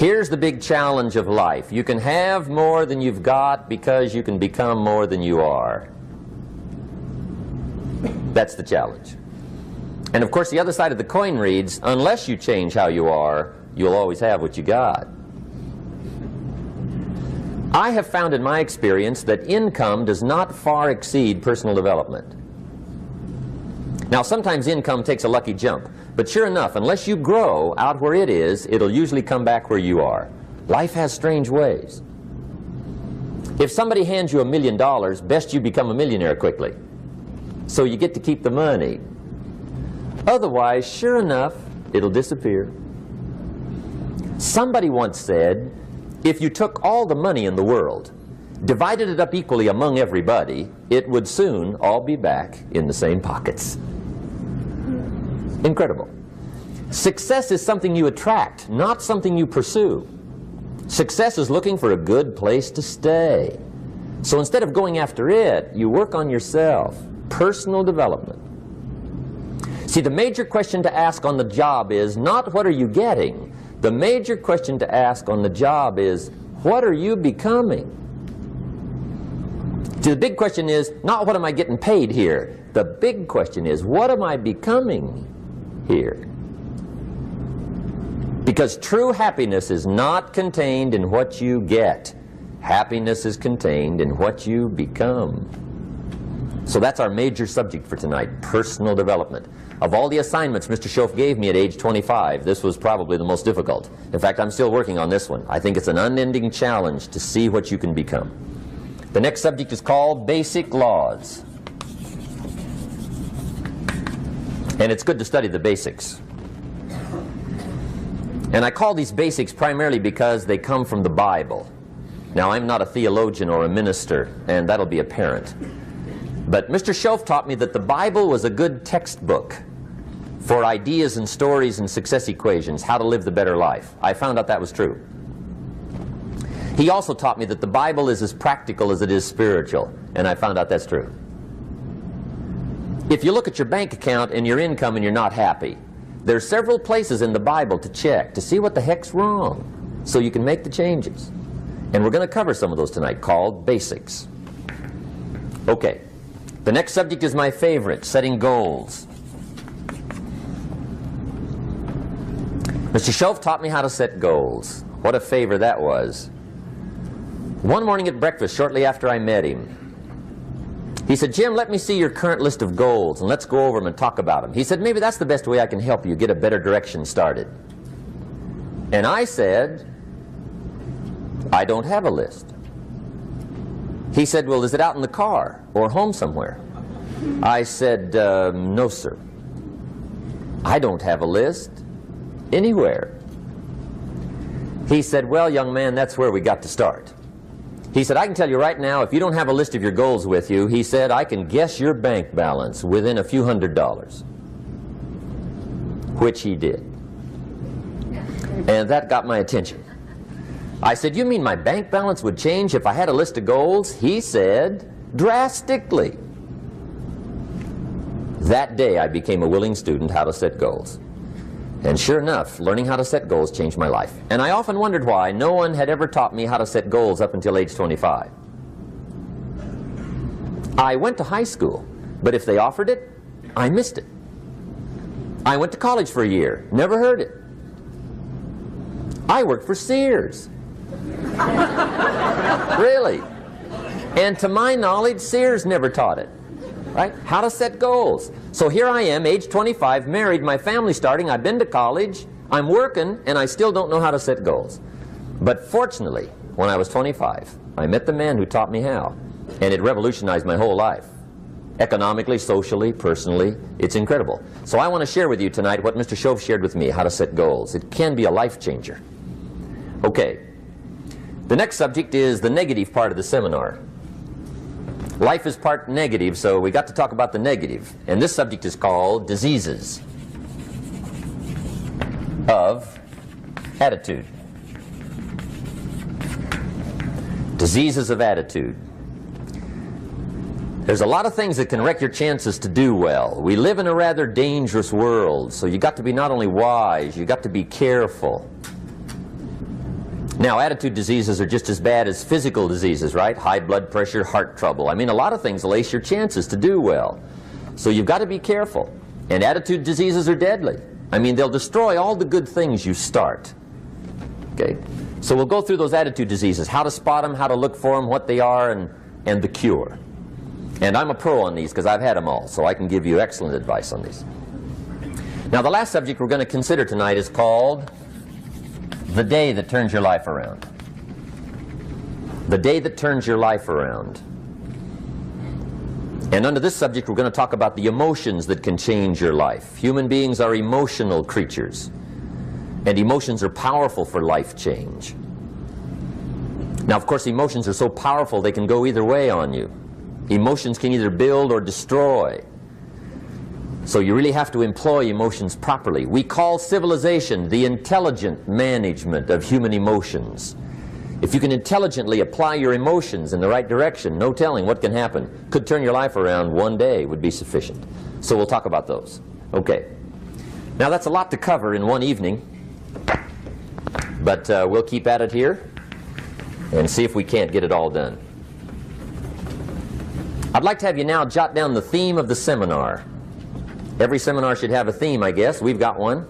Here's the big challenge of life. You can have more than you've got because you can become more than you are. That's the challenge. And of course the other side of the coin reads, unless you change how you are, you'll always have what you got. I have found in my experience that income does not far exceed personal development. Now sometimes income takes a lucky jump, but sure enough, unless you grow out where it is, it'll usually come back where you are. Life has strange ways. If somebody hands you $1 million, best you become a millionaire quickly, so you get to keep the money. Otherwise, sure enough, it'll disappear. Somebody once said, if you took all the money in the world, divided it up equally among everybody, it would soon all be back in the same pockets. Incredible. Success is something you attract, not something you pursue. Success is looking for a good place to stay. So instead of going after it, you work on yourself. Personal development. See, the major question to ask on the job is not what are you getting. The major question to ask on the job is what are you becoming? See, the big question is not what am I getting paid here. The big question is what am I becoming here? Because true happiness is not contained in what you get. Happiness is contained in what you become. So that's our major subject for tonight, personal development. Of all the assignments Mr. Schoaf gave me at age 25, this was probably the most difficult. In fact, I'm still working on this one. I think it's an unending challenge to see what you can become. The next subject is called Basic Laws. And it's good to study the basics. And I call these basics primarily because they come from the Bible. Now, I'm not a theologian or a minister, and that'll be apparent. But Mr. Schoaf taught me that the Bible was a good textbook for ideas and stories and success equations, how to live the better life. I found out that was true. He also taught me that the Bible is as practical as it is spiritual, and I found out that's true. If you look at your bank account and your income and you're not happy, there are several places in the Bible to check to see what the heck's wrong so you can make the changes. And we're going to cover some of those tonight, called basics. Okay. The next subject is my favorite, setting goals. Mr. Schoaf taught me how to set goals. What a favor that was. One morning at breakfast, shortly after I met him, he said, Jim, let me see your current list of goals and let's go over them and talk about them. He said, maybe that's the best way I can help you get a better direction started. And I said, I don't have a list. He said, well, is it out in the car or home somewhere? I said, no, sir. I don't have a list anywhere. He said, well, young man, that's where we got to start. He said, I can tell you right now, if you don't have a list of your goals with you, he said, I can guess your bank balance within a few $100s. Which he did. And that got my attention. I said, you mean my bank balance would change if I had a list of goals? He said, drastically. That day I became a willing student how to set goals. And sure enough, learning how to set goals changed my life. And I often wondered why no one had ever taught me how to set goals up until age 25. I went to high school, but if they offered it, I missed it. I went to college for a year, never heard it. I worked for Sears. Really. And to my knowledge, Sears never taught it. Right? How to set goals. So here I am, age 25, married, my family's starting, I've been to college, I'm working, and I still don't know how to set goals. But fortunately, when I was 25, I met the man who taught me how, and it revolutionized my whole life. Economically, socially, personally, it's incredible. So I want to share with you tonight what Mr. Schoaf shared with me, how to set goals. It can be a life changer. Okay. The next subject is the negative part of the seminar. Life is part negative, so we got to talk about the negative. And this subject is called diseases of attitude. Diseases of attitude. There's a lot of things that can wreck your chances to do well. We live in a rather dangerous world, so you got to be not only wise, you got to be careful. Now, attitude diseases are just as bad as physical diseases, right? High blood pressure, heart trouble. I mean, a lot of things will ace your chances to do well. So you've got to be careful. And attitude diseases are deadly. I mean, they'll destroy all the good things you start. Okay? So we'll go through those attitude diseases, how to spot them, how to look for them, what they are, and the cure. And I'm a pro on these because I've had them all, so I can give you excellent advice on these. Now, the last subject we're going to consider tonight is called the day that turns your life around. The day that turns your life around. And under this subject, we're going to talk about the emotions that can change your life. Human beings are emotional creatures, and emotions are powerful for life change. Now, of course, emotions are so powerful they can go either way on you. Emotions can either build or destroy. So you really have to employ emotions properly. We call civilization the intelligent management of human emotions. If you can intelligently apply your emotions in the right direction, no telling what can happen. Could turn your life around one day would be sufficient. So we'll talk about those. Okay. Now that's a lot to cover in one evening, but we'll keep at it here and see if we can't get it all done. I'd like to have you now jot down the theme of the seminar. Every seminar should have a theme, I guess. We've got one.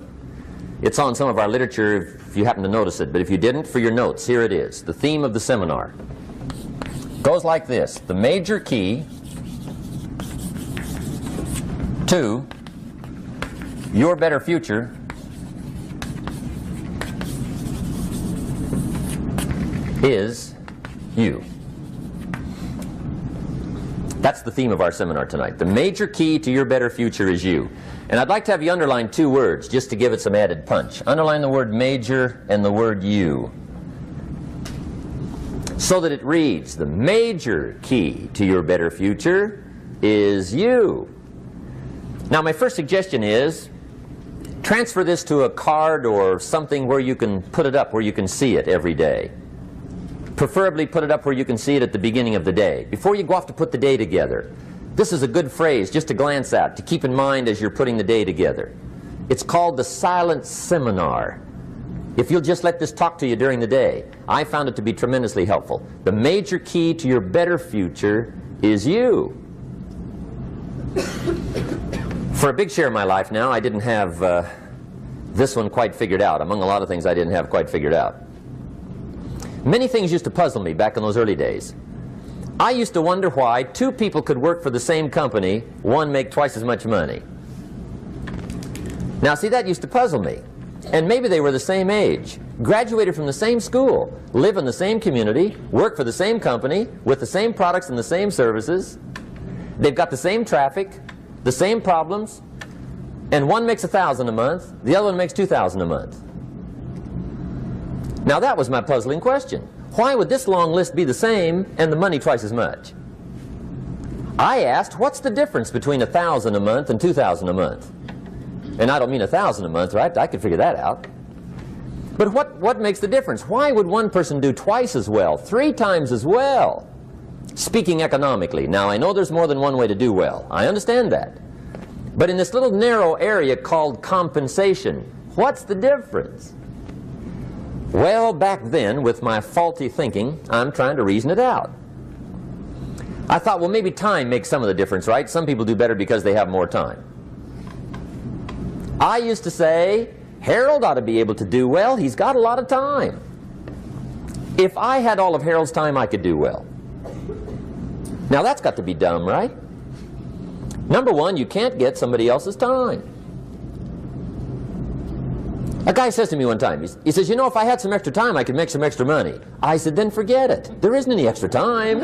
It's on some of our literature if you happen to notice it, but if you didn't, for your notes, here it is. The theme of the seminar goes like this: the major key to your better future is you. That's the theme of our seminar tonight. The major key to your better future is you. And I'd like to have you underline two words just to give it some added punch. Underline the word major and the word you, so that it reads, the major key to your better future is you. Now, my first suggestion is transfer this to a card or something where you can put it up, where you can see it every day. Preferably put it up where you can see it at the beginning of the day, before you go off to put the day together. This is a good phrase just to glance at, to keep in mind as you're putting the day together. It's called the silent seminar. If you'll just let this talk to you during the day, I found it to be tremendously helpful. The major key to your better future is you. For a big share of my life now, I didn't have this one quite figured out, among a lot of things I didn't have quite figured out. Many things used to puzzle me back in those early days. I used to wonder why two people could work for the same company, one make twice as much money. Now, see, that used to puzzle me. And maybe they were the same age, graduated from the same school, live in the same community, work for the same company, with the same products and the same services. They've got the same traffic, the same problems, and one makes $1,000 a month, the other one makes $2,000 a month. Now that was my puzzling question. Why would this long list be the same and the money twice as much? I asked, what's the difference between $1,000 a month and $2,000 a month? And I don't mean $1,000 a month, right? I could figure that out. But what makes the difference? Why would one person do twice as well, 3 times as well? Speaking economically. Now, I know there's more than one way to do well. I understand that. But in this little narrow area called compensation, what's the difference? Well, back then, with my faulty thinking, I'm trying to reason it out. I thought, well, maybe time makes some of the difference, right? Some people do better because they have more time. I used to say, Harold ought to be able to do well. He's got a lot of time. If I had all of Harold's time, I could do well. Now, that's got to be dumb, right? Number one, you can't get somebody else's time. A guy says to me one time, he says, you know, if I had some extra time, I could make some extra money. I said, then forget it. There isn't any extra time.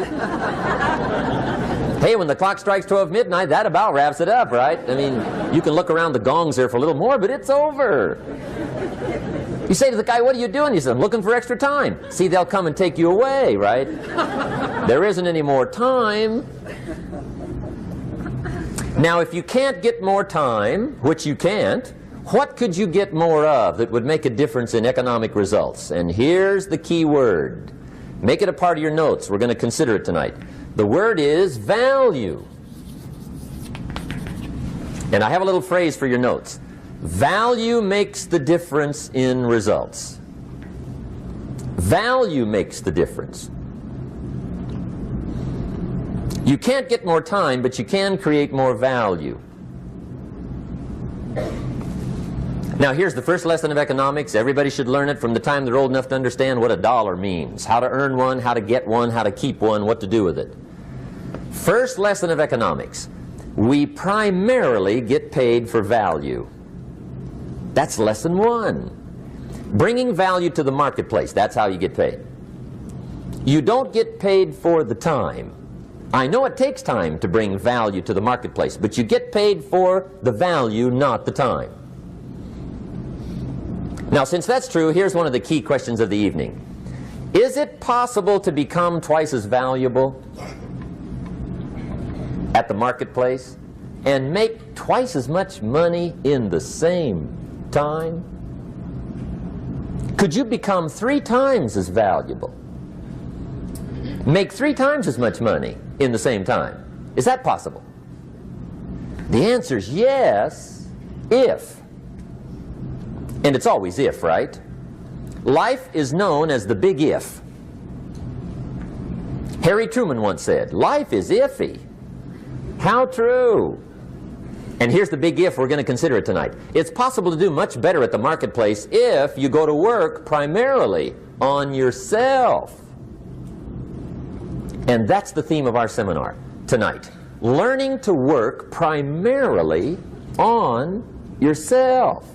Hey, when the clock strikes 12 midnight, that about wraps it up, right? I mean, you can look around the gongs there for a little more, but it's over. You say to the guy, what are you doing? He says, I'm looking for extra time. See, they'll come and take you away, right? There isn't any more time. Now, if you can't get more time, which you can't, what could you get more of that would make a difference in economic results? And here's the key word. Make it a part of your notes. We're going to consider it tonight. The word is value. And I have a little phrase for your notes. Value makes the difference in results. Value makes the difference. You can't get more time, but you can create more value. Now here's the first lesson of economics. Everybody should learn it from the time they're old enough to understand what a dollar means, how to earn one, how to get one, how to keep one, what to do with it. First lesson of economics. We primarily get paid for value. That's lesson one. Bringing value to the marketplace, that's how you get paid. You don't get paid for the time. I know it takes time to bring value to the marketplace, but you get paid for the value, not the time. Now, since that's true, here's one of the key questions of the evening. Is it possible to become twice as valuable at the marketplace and make twice as much money in the same time? Could you become 3 times as valuable? Make 3 times as much money in the same time? Is that possible? The answer is yes, if. And it's always if, right? Life is known as the big if. Harry Truman once said, life is iffy. How true. And here's the big if, we're going to consider it tonight. It's possible to do much better at the marketplace if you go to work primarily on yourself. And that's the theme of our seminar tonight. Learning to work primarily on yourself.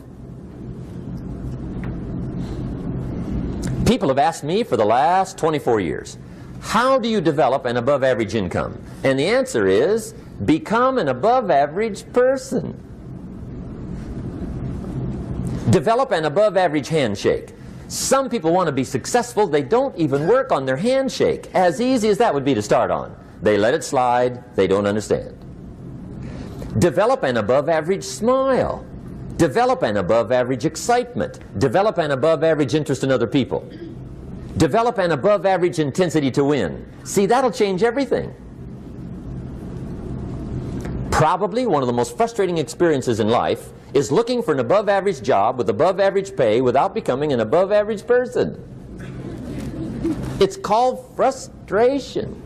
People have asked me for the last 24 years, how do you develop an above average income? And the answer is, become an above average person. Develop an above average handshake. Some people want to be successful, they don't even work on their handshake. As easy as that would be to start on. They let it slide, they don't understand. Develop an above average smile. Develop an above average excitement. Develop an above average interest in other people. Develop an above average intensity to win. See, that'll change everything. Probably one of the most frustrating experiences in life is looking for an above average job with above average pay without becoming an above average person. It's called frustration.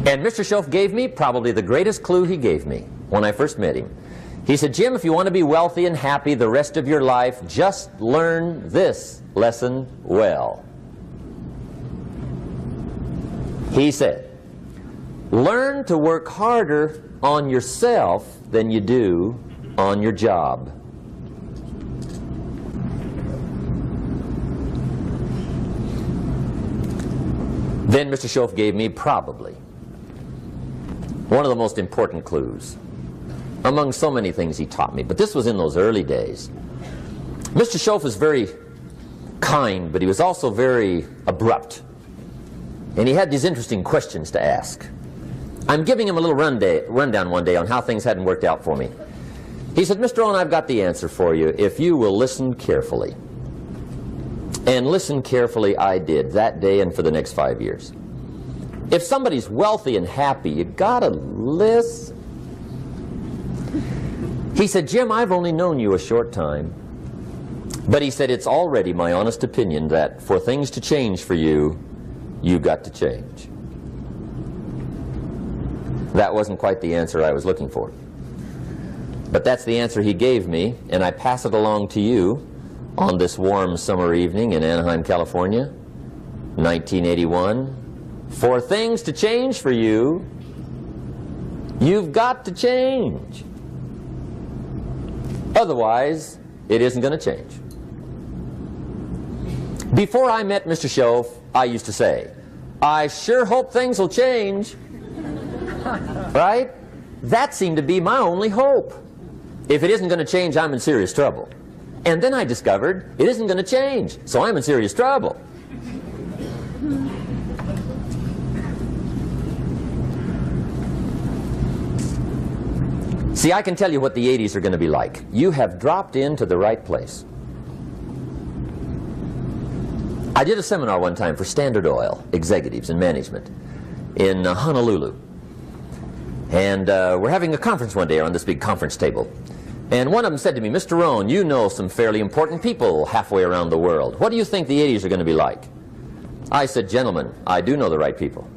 And Mr. Schoaf gave me probably the greatest clue he gave me when I first met him. He said, Jim, if you want to be wealthy and happy the rest of your life, just learn this lesson well. He said, learn to work harder on yourself than you do on your job. Then Mr. Schoaf gave me probably one of the most important clues among so many things he taught me, but this was in those early days. Mr. Schoaf was very kind, but he was also very abrupt. And he had these interesting questions to ask. I'm giving him a little rundown one day on how things hadn't worked out for me. He said, Mr. Rohn, I've got the answer for you if you will listen carefully. And listen carefully I did that day and for the next 5 years. If somebody's wealthy and happy, you gotta listen. He said, Jim, I've only known you a short time. But he said, it's already my honest opinion that for things to change for you, you've got to change. That wasn't quite the answer I was looking for. But that's the answer he gave me, and I pass it along to you on this warm summer evening in Anaheim, California, 1981. For things to change for you, you've got to change. Otherwise, it isn't going to change. Before I met Mr. Schoaf, I used to say, I sure hope things will change. Right? That seemed to be my only hope. If it isn't going to change, I'm in serious trouble. And then I discovered it isn't going to change, so I'm in serious trouble. See, I can tell you what the 80s are going to be like. You have dropped into the right place. I did a seminar one time for Standard Oil executives and management in Honolulu. And we're having a conference one day on this big conference table. And one of them said to me, Mr. Rohn, you know some fairly important people halfway around the world. What do you think the 80s are going to be like? I said, gentlemen, I do know the right people.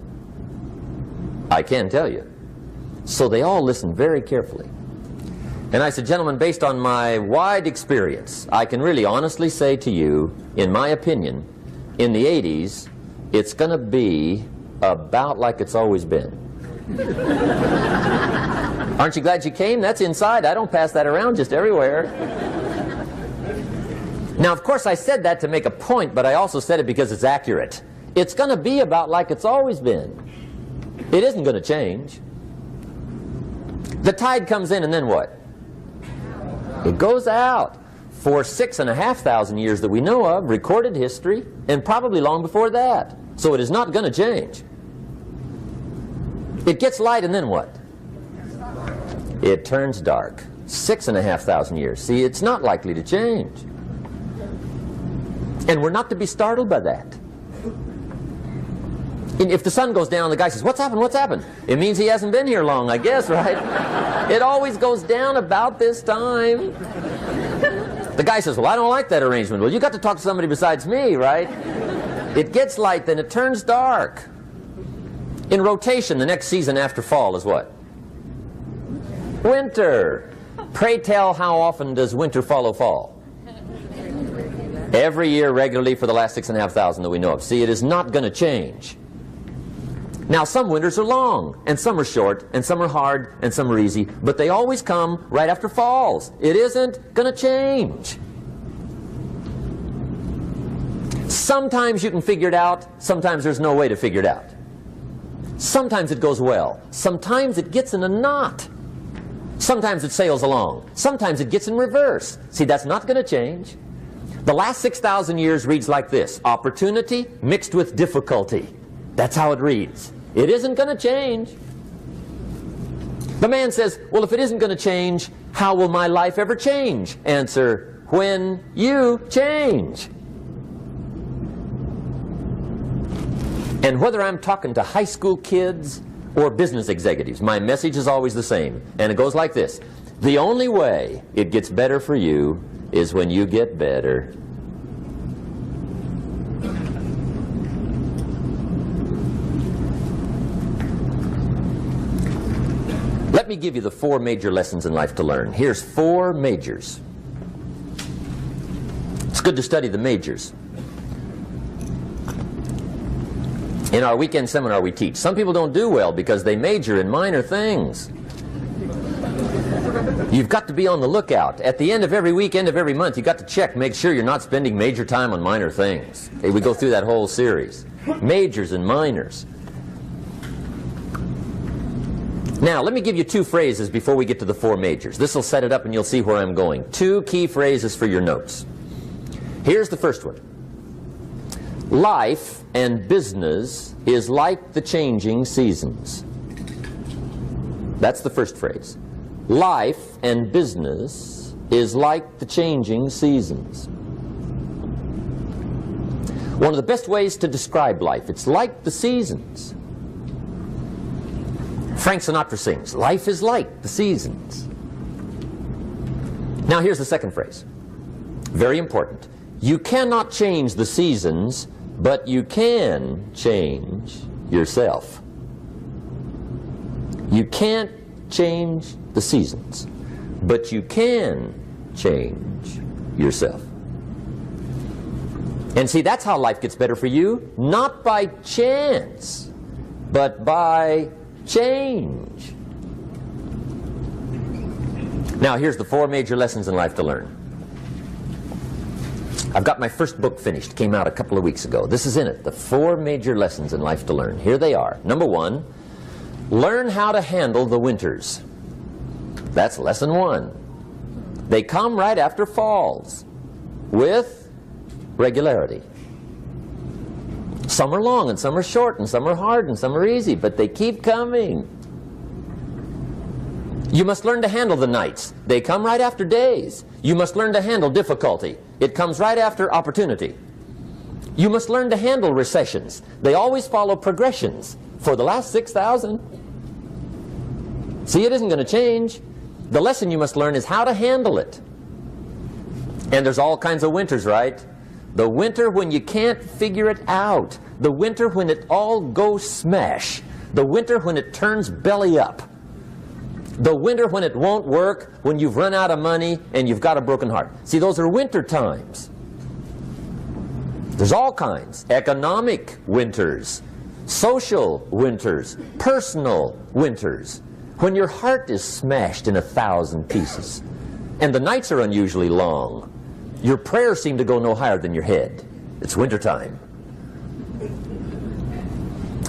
I can tell you. So they all listened very carefully. And I said, gentlemen, based on my wide experience, I can really honestly say to you, in my opinion, in the 80s, it's going to be about like it's always been. Aren't you glad you came? That's inside. I don't pass that around just everywhere. Now, of course, I said that to make a point, but I also said it because it's accurate. It's going to be about like it's always been. It isn't going to change. The tide comes in, and then what? It goes out. For 6,500 years that we know of, recorded history, and probably long before that. So it is not going to change. It gets light, and then what? It turns dark. 6,500 years. See, it's not likely to change. And we're not to be startled by that. And if the sun goes down, the guy says, what's happened, what's happened? It means he hasn't been here long, I guess, right? It always goes down about this time. The guy says, well, I don't like that arrangement. Well, you got to talk to somebody besides me, right? It gets light, then it turns dark. In rotation, the next season after fall is what? Winter. Pray tell, how often does winter follow fall? Every year regularly for the last 6,500 that we know of. See, it is not going to change. Now, some winters are long, and some are short, and some are hard, and some are easy, but they always come right after falls. It isn't going to change. Sometimes you can figure it out, sometimes there's no way to figure it out. Sometimes it goes well, sometimes it gets in a knot. Sometimes it sails along, sometimes it gets in reverse. See, that's not going to change. The last 6,000 years reads like this: opportunity mixed with difficulty. That's how it reads. It isn't going to change. The man says, well, if it isn't going to change, how will my life ever change? Answer, when you change. And whether I'm talking to high school kids or business executives, my message is always the same. And it goes like this: the only way it gets better for you is when you get better. Let me give you the 4 major lessons in life to learn. Here's 4 majors. It's good to study the majors. In our weekend seminar we teach. Some people don't do well because they major in minor things. You've got to be on the lookout. At the end of every week, end of every month, you've got to check, make sure you're not spending major time on minor things. Okay, we go through that whole series. Majors and minors. Now, let me give you 2 phrases before we get to the 4 majors. This will set it up and you'll see where I'm going. 2 key phrases for your notes. Here's the first one. Life and business is like the changing seasons. That's the first phrase. Life and business is like the changing seasons. One of the best ways to describe life, it's like the seasons. Frank Sinatra sings, life is like the seasons. Now here's the second phrase. Very important. You cannot change the seasons, but you can change yourself. You can't change the seasons, but you can change yourself. And see, that's how life gets better for you, not by chance, but by change. Now here's the 4 major lessons in life to learn. I've got my first book finished, came out a couple of weeks ago. This is in it, the 4 major lessons in life to learn. Here they are. Number 1, learn how to handle the winters. That's lesson 1. They come right after falls, with regularity. Some are long, and some are short, and some are hard, and some are easy, but they keep coming. You must learn to handle the nights. They come right after days. You must learn to handle difficulty. It comes right after opportunity. You must learn to handle recessions. They always follow progressions. For the last 6,000. See, it isn't going to change. The lesson you must learn is how to handle it. And there's all kinds of winters, right? The winter when you can't figure it out. The winter when it all goes smash. The winter when it turns belly up. The winter when it won't work, when you've run out of money and you've got a broken heart. See, those are winter times. There's all kinds. Economic winters, social winters, personal winters. When your heart is smashed in 1,000 pieces and the nights are unusually long, your prayers seem to go no higher than your head. It's winter time.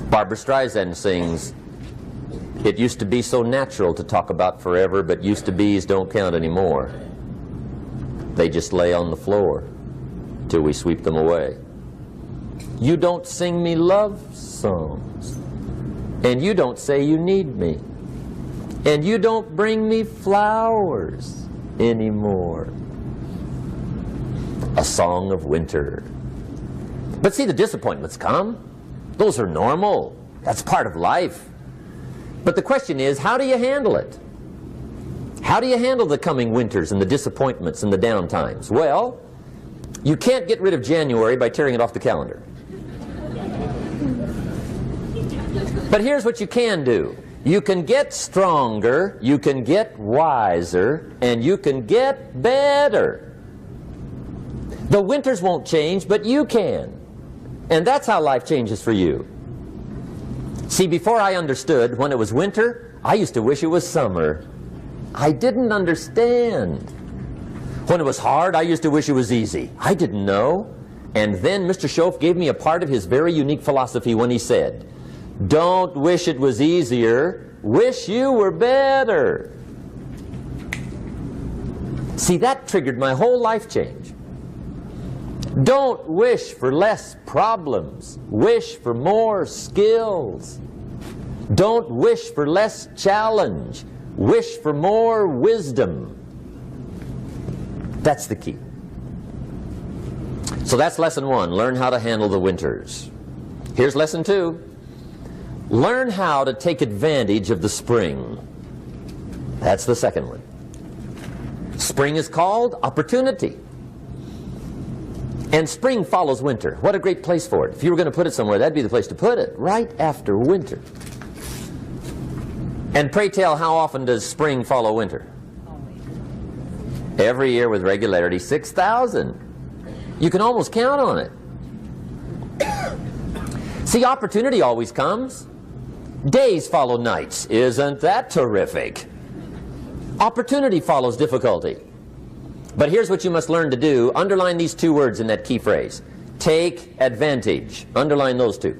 Barbara Streisand sings, "It used to be so natural to talk about forever, but used to be's don't count anymore. They just lay on the floor till we sweep them away. You don't sing me love songs, and you don't say you need me, and you don't bring me flowers anymore." A song of winter. But see, the disappointments come. Those are normal. That's part of life. But the question is, how do you handle it? How do you handle the coming winters and the disappointments and the down times? Well, you can't get rid of January by tearing it off the calendar. But here's what you can do. You can get stronger, you can get wiser, and you can get better. The winters won't change, but you can. And that's how life changes for you. See, before I understood, when it was winter, I used to wish it was summer. I didn't understand. When it was hard, I used to wish it was easy. I didn't know. And then Mr. Schoaf gave me a part of his very unique philosophy when he said, "Don't wish it was easier, wish you were better." See, that triggered my whole life change. Don't wish for less problems, wish for more skills. Don't wish for less challenge, wish for more wisdom. That's the key. So that's lesson one, learn how to handle the winters. Here's lesson two, learn how to take advantage of the spring. That's the second one. Spring is called opportunity. And spring follows winter. What a great place for it. If you were going to put it somewhere, that'd be the place to put it, right after winter. And pray tell, how often does spring follow winter? Every year with regularity, 6,000. You can almost count on it. See, opportunity always comes. Days follow nights. Isn't that terrific? Opportunity follows difficulty. But here's what you must learn to do. Underline these two words in that key phrase. Take advantage. Underline those two.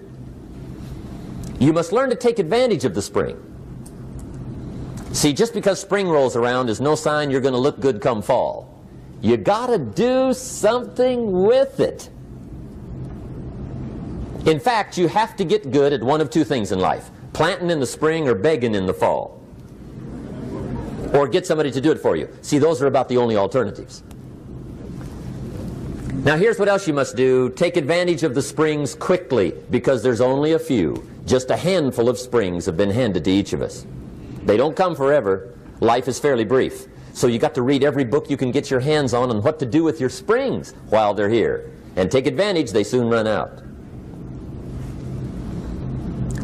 You must learn to take advantage of the spring. See, just because spring rolls around is no sign you're going to look good come fall. You got to do something with it. In fact, you have to get good at one of two things in life. Planting in the spring or begging in the fall. Or get somebody to do it for you. See, those are about the only alternatives. Now here's what else you must do. Take advantage of the springs quickly, because there's only a few. Just a handful of springs have been handed to each of us. They don't come forever. Life is fairly brief. So you got to read every book you can get your hands on what to do with your springs while they're here. And take advantage, they soon run out.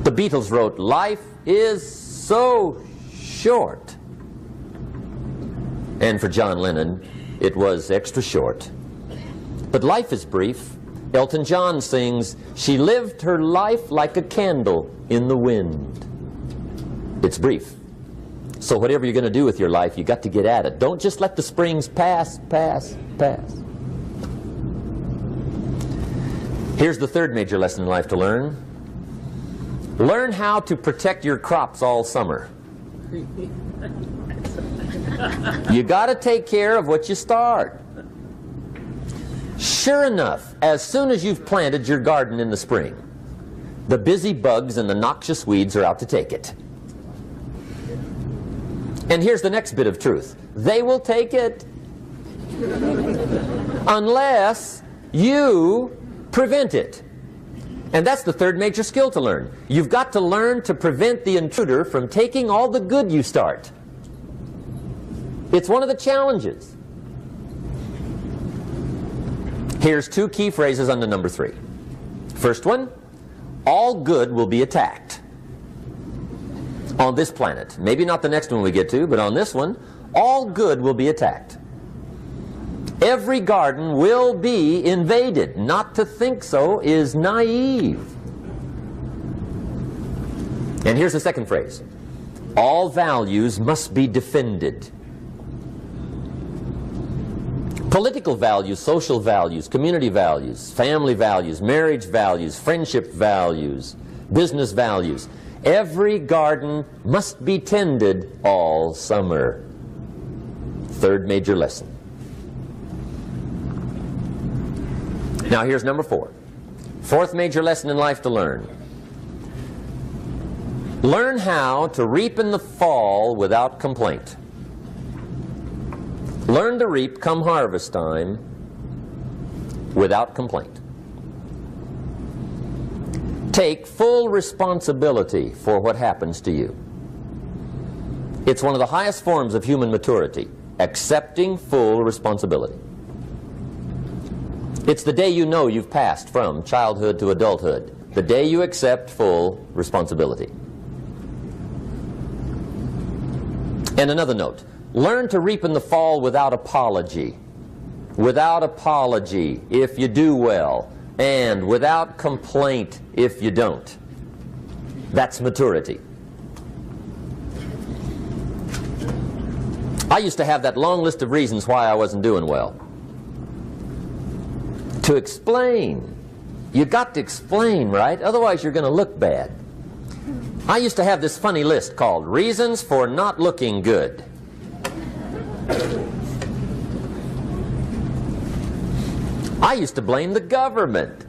The Beatles wrote, "Life is so short." And for John Lennon, it was extra short. But life is brief. Elton John sings, "She lived her life like a candle in the wind." It's brief. So whatever you're going to do with your life, you got to get at it. Don't just let the springs pass. Here's the third major lesson in life to learn. Learn how to protect your crops all summer. You got to take care of what you start. Sure enough, as soon as you've planted your garden in the spring, the busy bugs and the noxious weeds are out to take it. And here's the next bit of truth. They will take it unless you prevent it. And that's the third major skill to learn. You've got to learn to prevent the intruder from taking all the good you start. It's one of the challenges. Here's two key phrases under number 3. First one, all good will be attacked on this planet. Maybe not the next one we get to, but on this one, all good will be attacked. Every garden will be invaded. Not to think so is naive. And here's the second phrase. All values must be defended. Political values, social values, community values, family values, marriage values, friendship values, business values. Every garden must be tended all summer. Third major lesson. Now here's number 4. Fourth major lesson in life to learn. Learn how to reap in the fall without complaint. Learn to reap come harvest time without complaint. Take full responsibility for what happens to you. It's one of the highest forms of human maturity, accepting full responsibility. It's the day you know you've passed from childhood to adulthood, the day you accept full responsibility. And another note, learn to reap in the fall without apology. Without apology if you do well, and without complaint if you don't. That's maturity. I used to have that long list of reasons why I wasn't doing well. To explain. You got to explain, right? Otherwise you're going to look bad. I used to have this funny list called Reasons for Not Looking Good. I used to blame the government.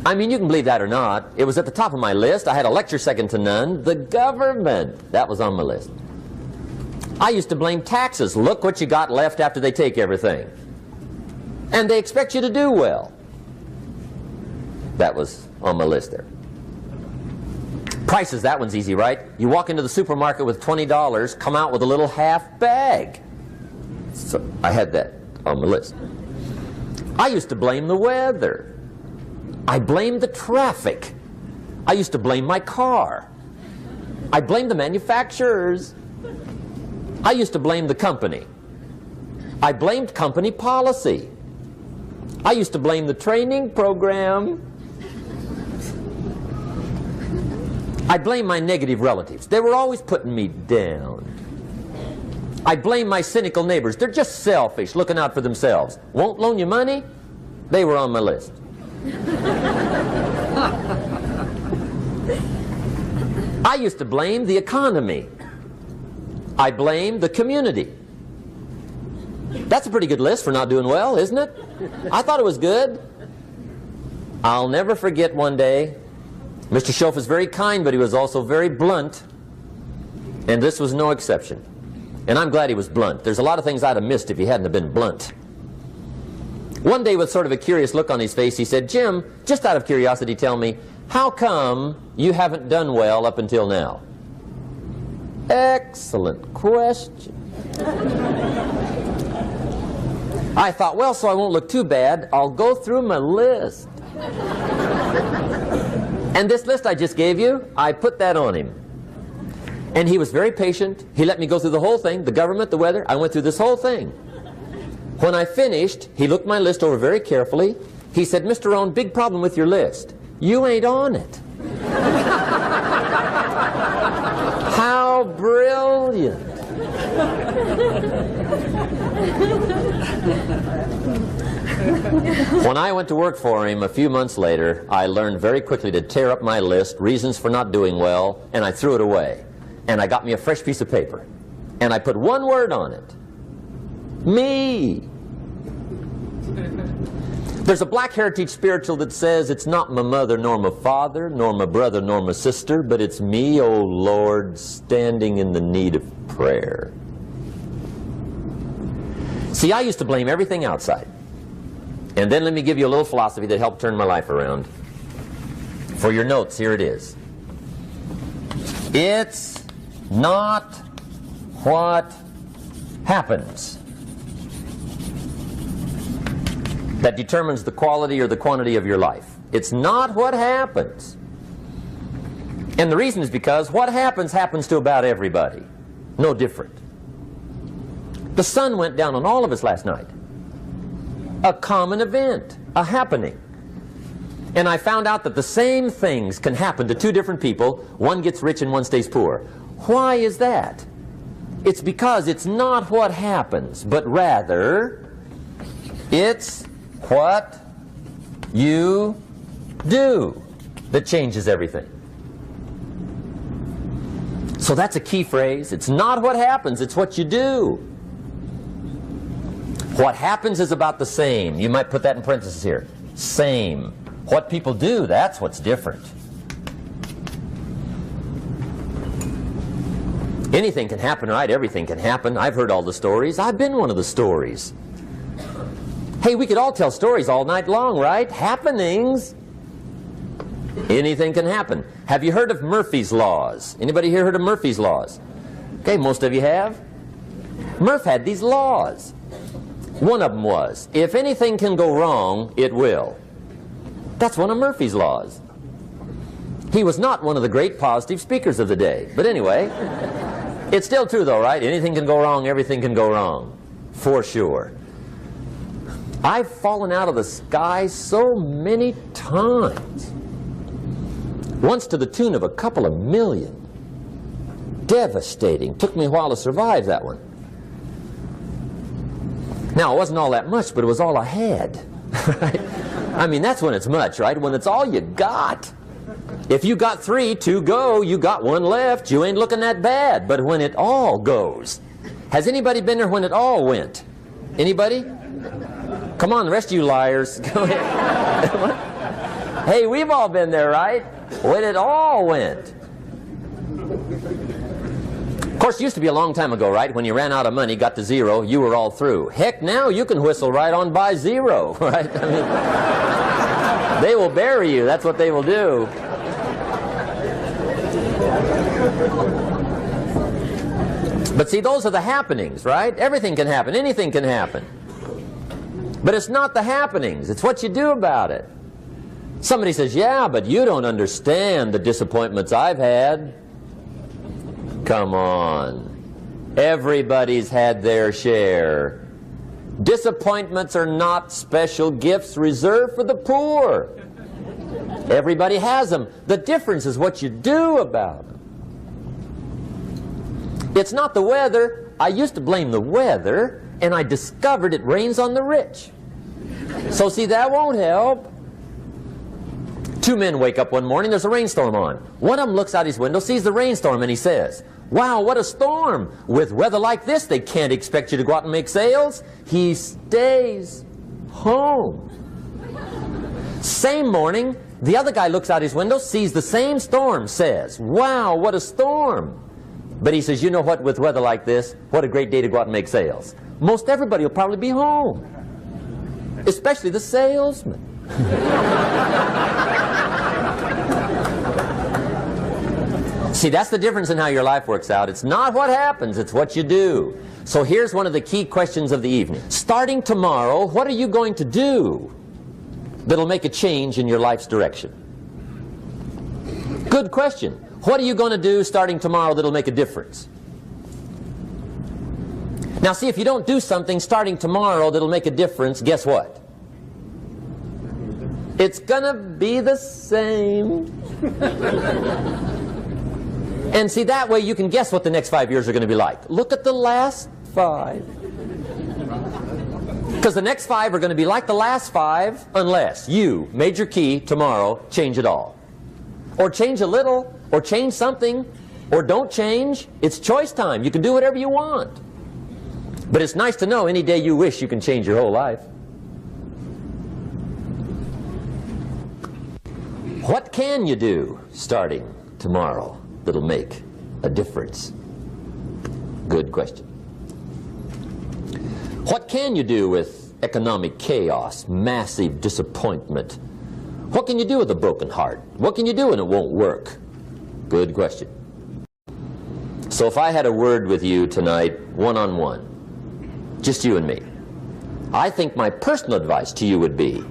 I mean, you can believe that or not. It was at the top of my list. I had a lecture second to none. The government. That was on my list. I used to blame taxes. Look what you got left after they take everything. And they expect you to do well. That was on my list there. Prices, that one's easy, right? You walk into the supermarket with $20, come out with a little half bag. So I had that on my list. I used to blame the weather. I blamed the traffic. I used to blame my car. I blamed the manufacturers. I used to blame the company. I blamed company policy. I used to blame the training program. I blame my negative relatives. They were always putting me down. I blame my cynical neighbors. They're just selfish, looking out for themselves. Won't loan you money? They were on my list. I used to blame the economy. I blamed the community. That's a pretty good list for not doing well, isn't it? I thought it was good. I'll never forget one day, Mr. Schoaf was very kind, but he was also very blunt, and this was no exception. And I'm glad he was blunt. There's a lot of things I'd have missed if he hadn't have been blunt. One day, with sort of a curious look on his face, he said, "Jim, just out of curiosity, tell me, how come you haven't done well up until now?" Excellent question. I thought, well, so I won't look too bad, I'll go through my list. And this list I just gave you, I put that on him. And he was very patient. He let me go through the whole thing, the government, the weather. I went through this whole thing. When I finished, he looked my list over very carefully. He said, "Mr. Rohn, big problem with your list. You ain't on it." How brilliant. When I went to work for him a few months later, I learned very quickly to tear up my list, reasons for not doing well, and I threw it away. And I got me a fresh piece of paper. And I put one word on it. Me. There's a Black Heritage spiritual that says, "It's not my mother nor my father, nor my brother nor my sister, but it's me, O Lord, standing in the need of prayer." See, I used to blame everything outside. And then let me give you a little philosophy that helped turn my life around. For your notes, here it is. It's not what happens that determines the quality or the quantity of your life. It's not what happens. And the reason is because what happens happens to about everybody. No different. The sun went down on all of us last night. A common event, a happening. And I found out that the same things can happen to two different people. One gets rich and one stays poor. Why is that? It's because it's not what happens, but rather it's what you do that changes everything. So that's a key phrase. It's not what happens, it's what you do. What happens is about the same. You might put that in parentheses here. Same. What people do, that's what's different. Anything can happen, right? Everything can happen. I've heard all the stories. I've been one of the stories. Hey, we could all tell stories all night long, right? Happenings. Anything can happen. Have you heard of Murphy's Laws? Anybody here heard of Murphy's Laws? Okay, most of you have. Murph had these laws. One of them was, if anything can go wrong, it will. That's one of Murphy's laws. He was not one of the great positive speakers of the day. But anyway, it's still true though, right? Anything can go wrong, everything can go wrong. For sure. I've fallen out of the sky so many times. Once to the tune of a couple of million. Devastating. Took me a while to survive that one. Now, it wasn't all that much, but it was all I had. Right? I mean, that's when it's much, right? When it's all you got. If you got 3, 2 go, you got 1 left, you ain't looking that bad. But when it all goes, has anybody been there when it all went? Anybody? Come on, the rest of you liars. Go ahead. Hey, we've all been there, right? When it all went. Of course, it used to be a long time ago, right? When you ran out of money, got to 0, you were all through. Heck, now you can whistle right on by 0, right? I mean, they will bury you. That's what they will do. But see, those are the happenings, right? Everything can happen. Anything can happen. But it's not the happenings. It's what you do about it. Somebody says, yeah, but you don't understand the disappointments I've had. Come on. Everybody's had their share. Disappointments are not special gifts reserved for the poor. Everybody has them. The difference is what you do about them. It's not the weather. I used to blame the weather, and I discovered it rains on the rich. So see, that won't help. 2 men wake up one morning, there's a rainstorm on. One of them looks out his window, sees the rainstorm, and he says, wow, what a storm. With weather like this, they can't expect you to go out and make sales. He stays home. Same morning, the other guy looks out his window, sees the same storm, says, wow, what a storm. But he says, you know what, with weather like this, what a great day to go out and make sales. Most everybody will probably be home, especially the salesman. See, that's the difference in how your life works out. It's not what happens, it's what you do. So here's one of the key questions of the evening. Starting tomorrow, what are you going to do that'll make a change in your life's direction? Good question. What are you going to do starting tomorrow that'll make a difference? Now see, if you don't do something starting tomorrow that'll make a difference, guess what? It's gonna be the same. And see, that way you can guess what the next 5 years are going to be like. Look at the last 5. Because the next 5 are going to be like the last 5 unless you, major key, tomorrow, change it all. Or change a little, or change something, or don't change. It's choice time. You can do whatever you want. But it's nice to know any day you wish you can change your whole life. What can you do starting tomorrow that'll make a difference? Good question. What can you do with economic chaos, massive disappointment? What can you do with a broken heart? What can you do when it won't work? Good question. So if I had a word with you tonight, one-on-one, just you and me. I think my personal advice to you would be,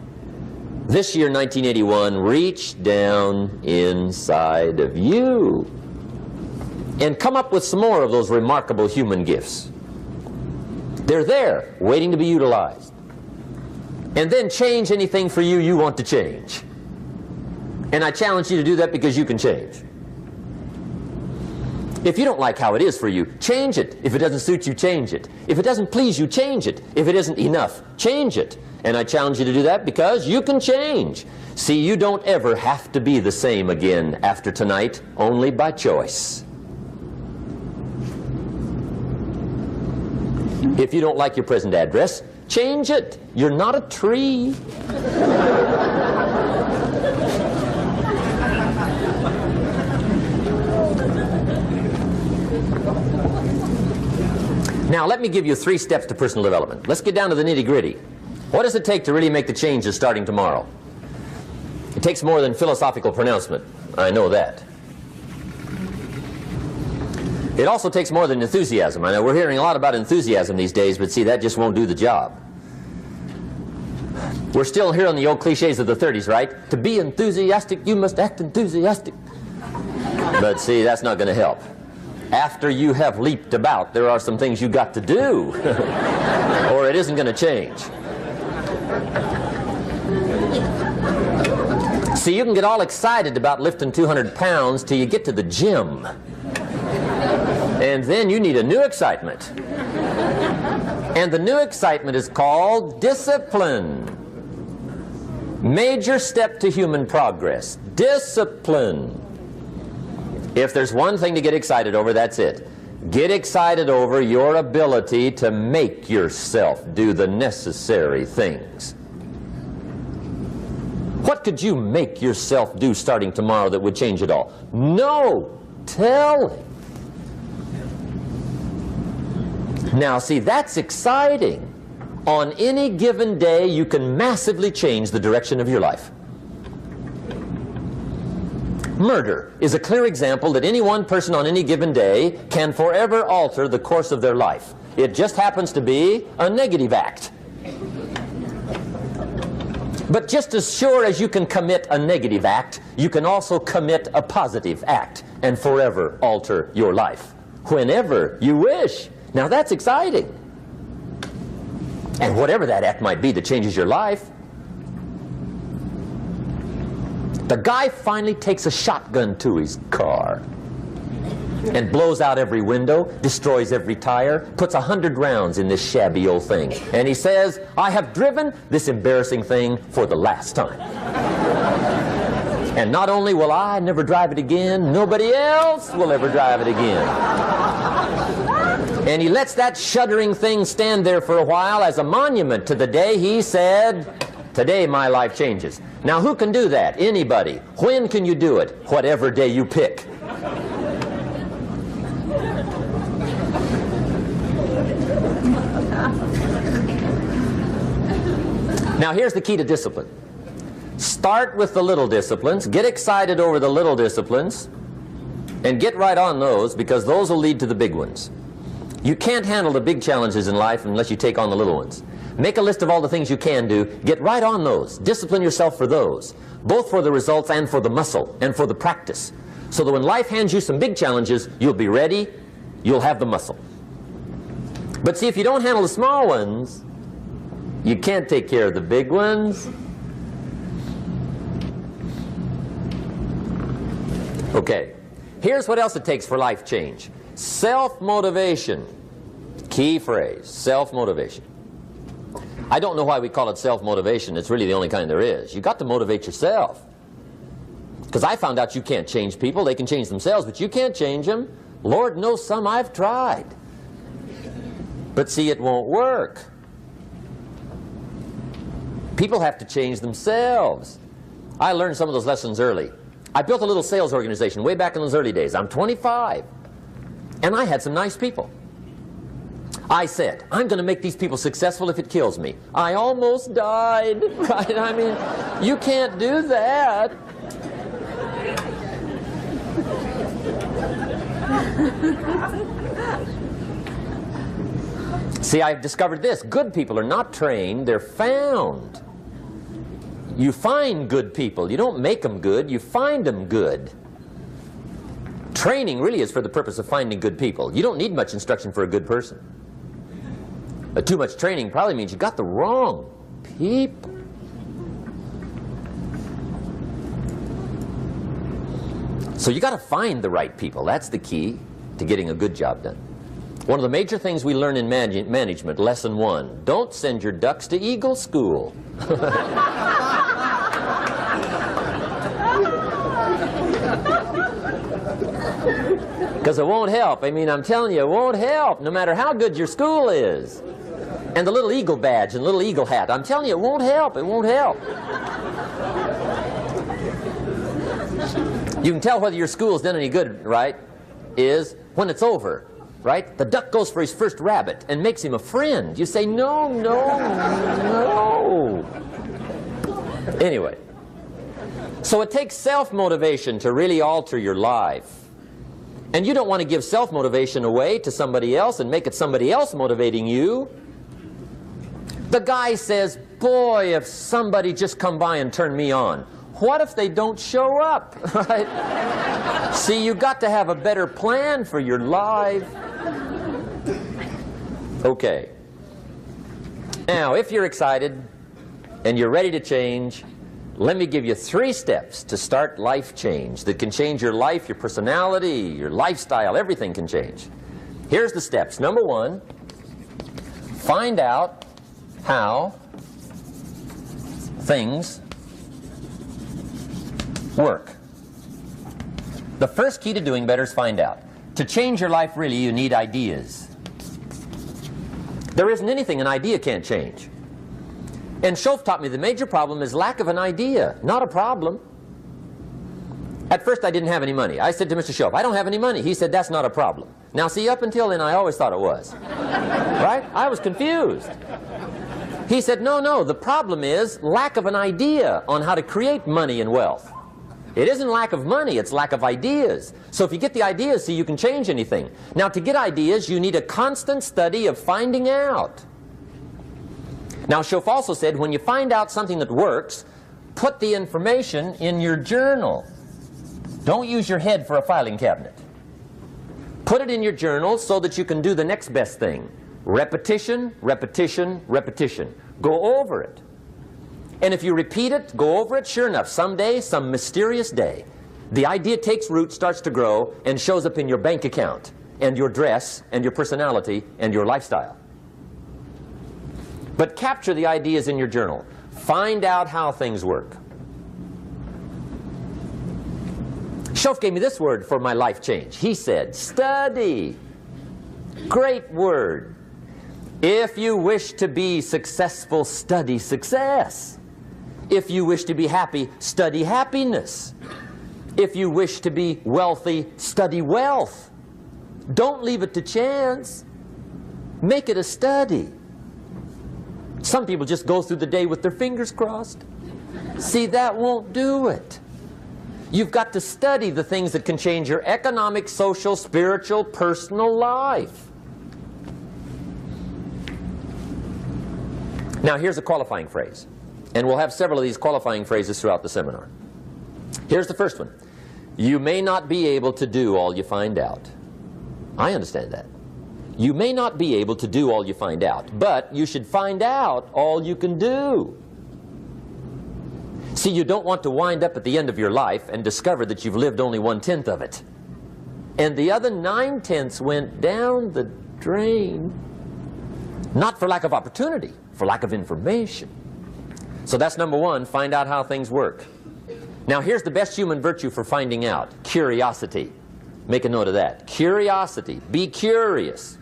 this year, 1981, reach down inside of you and come up with some more of those remarkable human gifts. They're there, waiting to be utilized. And then change anything for you you want to change. And I challenge you to do that because you can change. If you don't like how it is for you, change it. If it doesn't suit you, change it. If it doesn't please you, change it. If it isn't enough, change it. And I challenge you to do that because you can change. See, you don't ever have to be the same again after tonight, only by choice. If you don't like your present address, change it. You're not a tree. Now, let me give you 3 steps to personal development. Let's get down to the nitty-gritty. What does it take to really make the changes starting tomorrow? It takes more than philosophical pronouncement. I know that. It also takes more than enthusiasm. I know we're hearing a lot about enthusiasm these days, but see, that just won't do the job. We're still hearing the old cliches of the 30s, right? To be enthusiastic, you must act enthusiastic. But see, that's not going to help. After you have leaped about, there are some things you got to do, or it isn't going to change. See, you can get all excited about lifting 200 pounds till you get to the gym. And then you need a new excitement. And the new excitement is called discipline. Major step to human progress. Discipline. If there's one thing to get excited over, that's it. Get excited over your ability to make yourself do the necessary things. What could you make yourself do starting tomorrow that would change it all? No! Tell him. Now, see, that's exciting. On any given day, you can massively change the direction of your life. Murder is a clear example that any one person on any given day can forever alter the course of their life. It just happens to be a negative act. But just as sure as you can commit a negative act, you can also commit a positive act and forever alter your life, whenever you wish. Now that's exciting. And whatever that act might be that changes your life. The guy finally takes a shotgun to his car and blows out every window, destroys every tire, puts 100 rounds in this shabby old thing. And he says, I have driven this embarrassing thing for the last time. And not only will I never drive it again, nobody else will ever drive it again. And he lets that shuddering thing stand there for a while as a monument to the day he said, today my life changes. Now who can do that? Anybody. When can you do it? Whatever day you pick. Now here's the key to discipline. Start with the little disciplines, get excited over the little disciplines, and get right on those, because those will lead to the big ones. You can't handle the big challenges in life unless you take on the little ones. Make a list of all the things you can do, get right on those, discipline yourself for those, both for the results and for the muscle and for the practice, so that when life hands you some big challenges, you'll be ready, you'll have the muscle. But see, if you don't handle the small ones, you can't take care of the big ones. Okay, here's what else it takes for life change. Self-motivation. Key phrase, self-motivation. I don't know why we call it self-motivation. It's really the only kind there is. You've got to motivate yourself. Because I found out you can't change people. They can change themselves, but you can't change them. Lord knows some I've tried. But see, it won't work. People have to change themselves. I learned some of those lessons early. I built a little sales organization way back in those early days. I'm 25. And I had some nice people. I said, I'm going to make these people successful if it kills me. I almost died, right? I mean, you can't do that. See, I've discovered this. Good people are not trained, they're found. You find good people. You don't make them good, you find them good. Training really is for the purpose of finding good people. You don't need much instruction for a good person. But too much training probably means you got the wrong people. So you got to find the right people. That's the key to getting a good job done. One of the major things we learn in management, lesson 1, don't send your ducks to Eagle School. Because it won't help. I mean, I'm telling you, it won't help, no matter how good your school is. And the little eagle badge and little eagle hat, I'm telling you, it won't help. It won't help. You can tell whether your school's done any good, right, is when it's over, right? The duck goes for his first rabbit and makes him a friend. You say, no, no, no. Anyway, so it takes self-motivation to really alter your life. And you don't want to give self-motivation away to somebody else and make it somebody else motivating you. The guy says, boy, if somebody just come by and turn me on. What if they don't show up, right? See, you got to have a better plan for your life. Okay. Now, if you're excited and you're ready to change, let me give you 3 steps to start life change that can change your life, your personality, your lifestyle, everything can change. Here's the steps. Number 1, find out how things work. The first key to doing better is find out. To change your life, really, you need ideas. There isn't anything an idea can't change. And Schoaf taught me the major problem is lack of an idea, not a problem. At first I didn't have any money. I said to Mr. Schoaf, I don't have any money. He said, that's not a problem. Now see, up until then I always thought it was. Right? I was confused. He said, no, no, the problem is lack of an idea on how to create money and wealth. It isn't lack of money, it's lack of ideas. So if you get the ideas, see, you can change anything. Now to get ideas, you need a constant study of finding out. Now Schoaf also said, when you find out something that works, put the information in your journal. Don't use your head for a filing cabinet. Put it in your journal so that you can do the next best thing. Repetition, repetition, repetition. Go over it. And if you repeat it, go over it, sure enough, someday, some mysterious day, the idea takes root, starts to grow, and shows up in your bank account, and your dress, and your personality, and your lifestyle. But capture the ideas in your journal. Find out how things work. Schoaf gave me this word for my life change. He said, study. Great word. If you wish to be successful, study success. If you wish to be happy, study happiness. If you wish to be wealthy, study wealth. Don't leave it to chance. Make it a study. Some people just go through the day with their fingers crossed. See, that won't do it. You've got to study the things that can change your economic, social, spiritual, personal life. Now here's a qualifying phrase. And we'll have several of these qualifying phrases throughout the seminar. Here's the first one. You may not be able to do all you find out. I understand that. You may not be able to do all you find out, but you should find out all you can do. See, you don't want to wind up at the end of your life and discover that you've lived only 1/10 of it. And the other 9/10 went down the drain. Not for lack of opportunity, for lack of information. So that's number 1, find out how things work. Now here's the best human virtue for finding out, curiosity. Make a note of that. Curiosity. Be curious.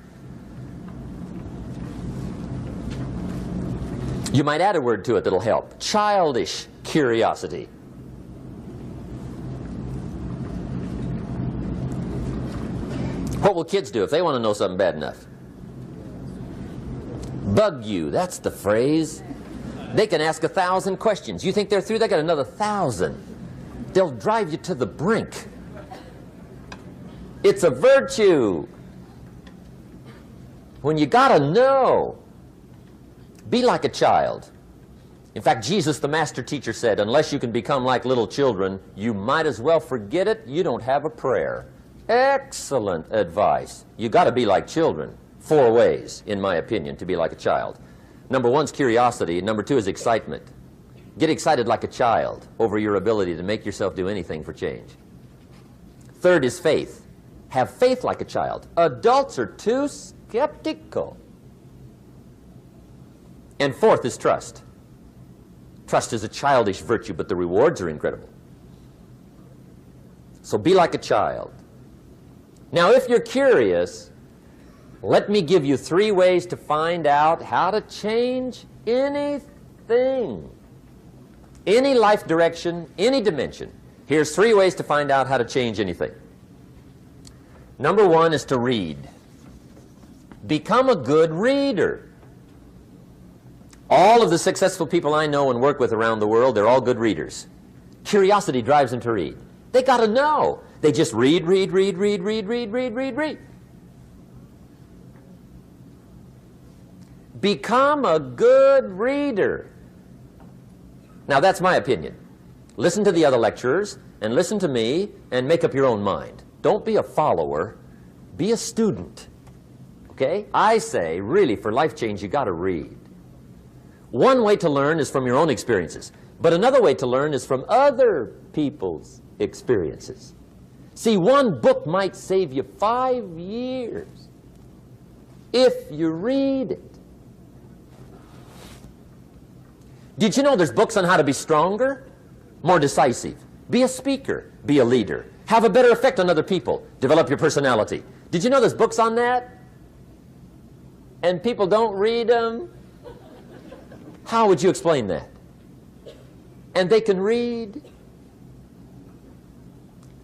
You might add a word to it that'll help. Childish curiosity. What will kids do if they want to know something bad enough? Bug you. That's the phrase. They can ask 1,000 questions. You think they're through? They got another 1,000. They'll drive you to the brink. It's a virtue. when you got to know. Be like a child. In fact, Jesus, the master teacher, said, unless you can become like little children, you might as well forget it. You don't have a prayer. Excellent advice. You got to be like children. 4 ways, in my opinion, to be like a child. Number 1 is curiosity. Number 2 is excitement. Get excited like a child over your ability to make yourself do anything for change. 3rd is faith. Have faith like a child. Adults are too skeptical. And 4th is trust. Trust is a childish virtue, but the rewards are incredible. So be like a child. Now, if you're curious, let me give you 3 ways to find out how to change anything. Any life direction, any dimension. Here's 3 ways to find out how to change anything. Number 1 is to read. Become a good reader. All of the successful people I know and work with around the world, they're all good readers. Curiosity drives them to read. They got to know. They just read. Become a good reader. Now, that's my opinion. Listen to the other lecturers and listen to me and make up your own mind. Don't be a follower. Be a student. Okay? I say, really, for life change, you got to read. One way to learn is from your own experiences, but another way to learn is from other people's experiences. See, one book might save you 5 years if you read it. Did you know there's books on how to be stronger, more decisive, be a speaker, be a leader, have a better effect on other people, develop your personality? Did you know there's books on that? And people don't read them? How would you explain that? And they can read?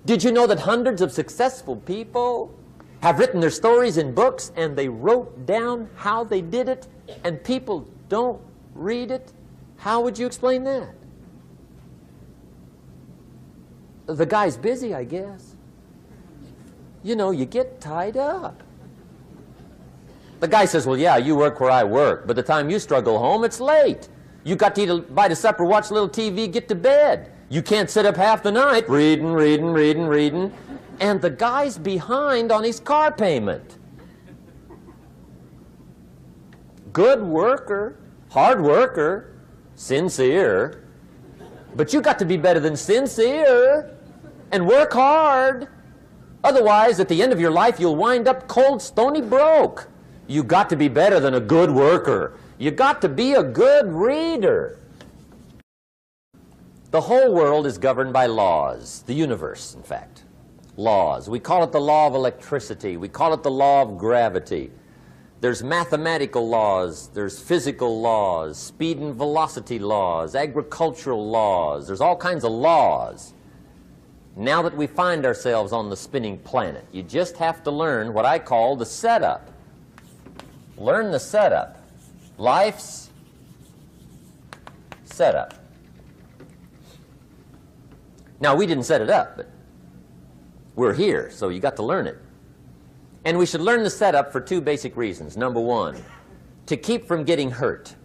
Did you know that hundreds of successful people have written their stories in books and they wrote down how they did it and people don't read it? How would you explain that? The guy's busy, I guess. You know, you get tied up. The guy says, well, yeah, you work where I work, but the time you struggle home, it's late. You got to eat a bite of supper, watch a little TV, get to bed. You can't sit up half the night reading. And the guy's behind on his car payment. Good worker, hard worker, sincere. But you got to be better than sincere and work hard. Otherwise, at the end of your life, you'll wind up cold, stony broke. You got to be better than a good worker. You got to be a good reader. The whole world is governed by laws. The universe, in fact. Laws. We call it the law of electricity. We call it the law of gravity. There's mathematical laws. There's physical laws, speed and velocity laws, agricultural laws. There's all kinds of laws. Now that we find ourselves on the spinning planet, you just have to learn what I call the setup. Learn the setup. Life's setup. Now, we didn't set it up, but we're here, so you got to learn it. And we should learn the setup for 2 basic reasons. Number 1, to keep from getting hurt.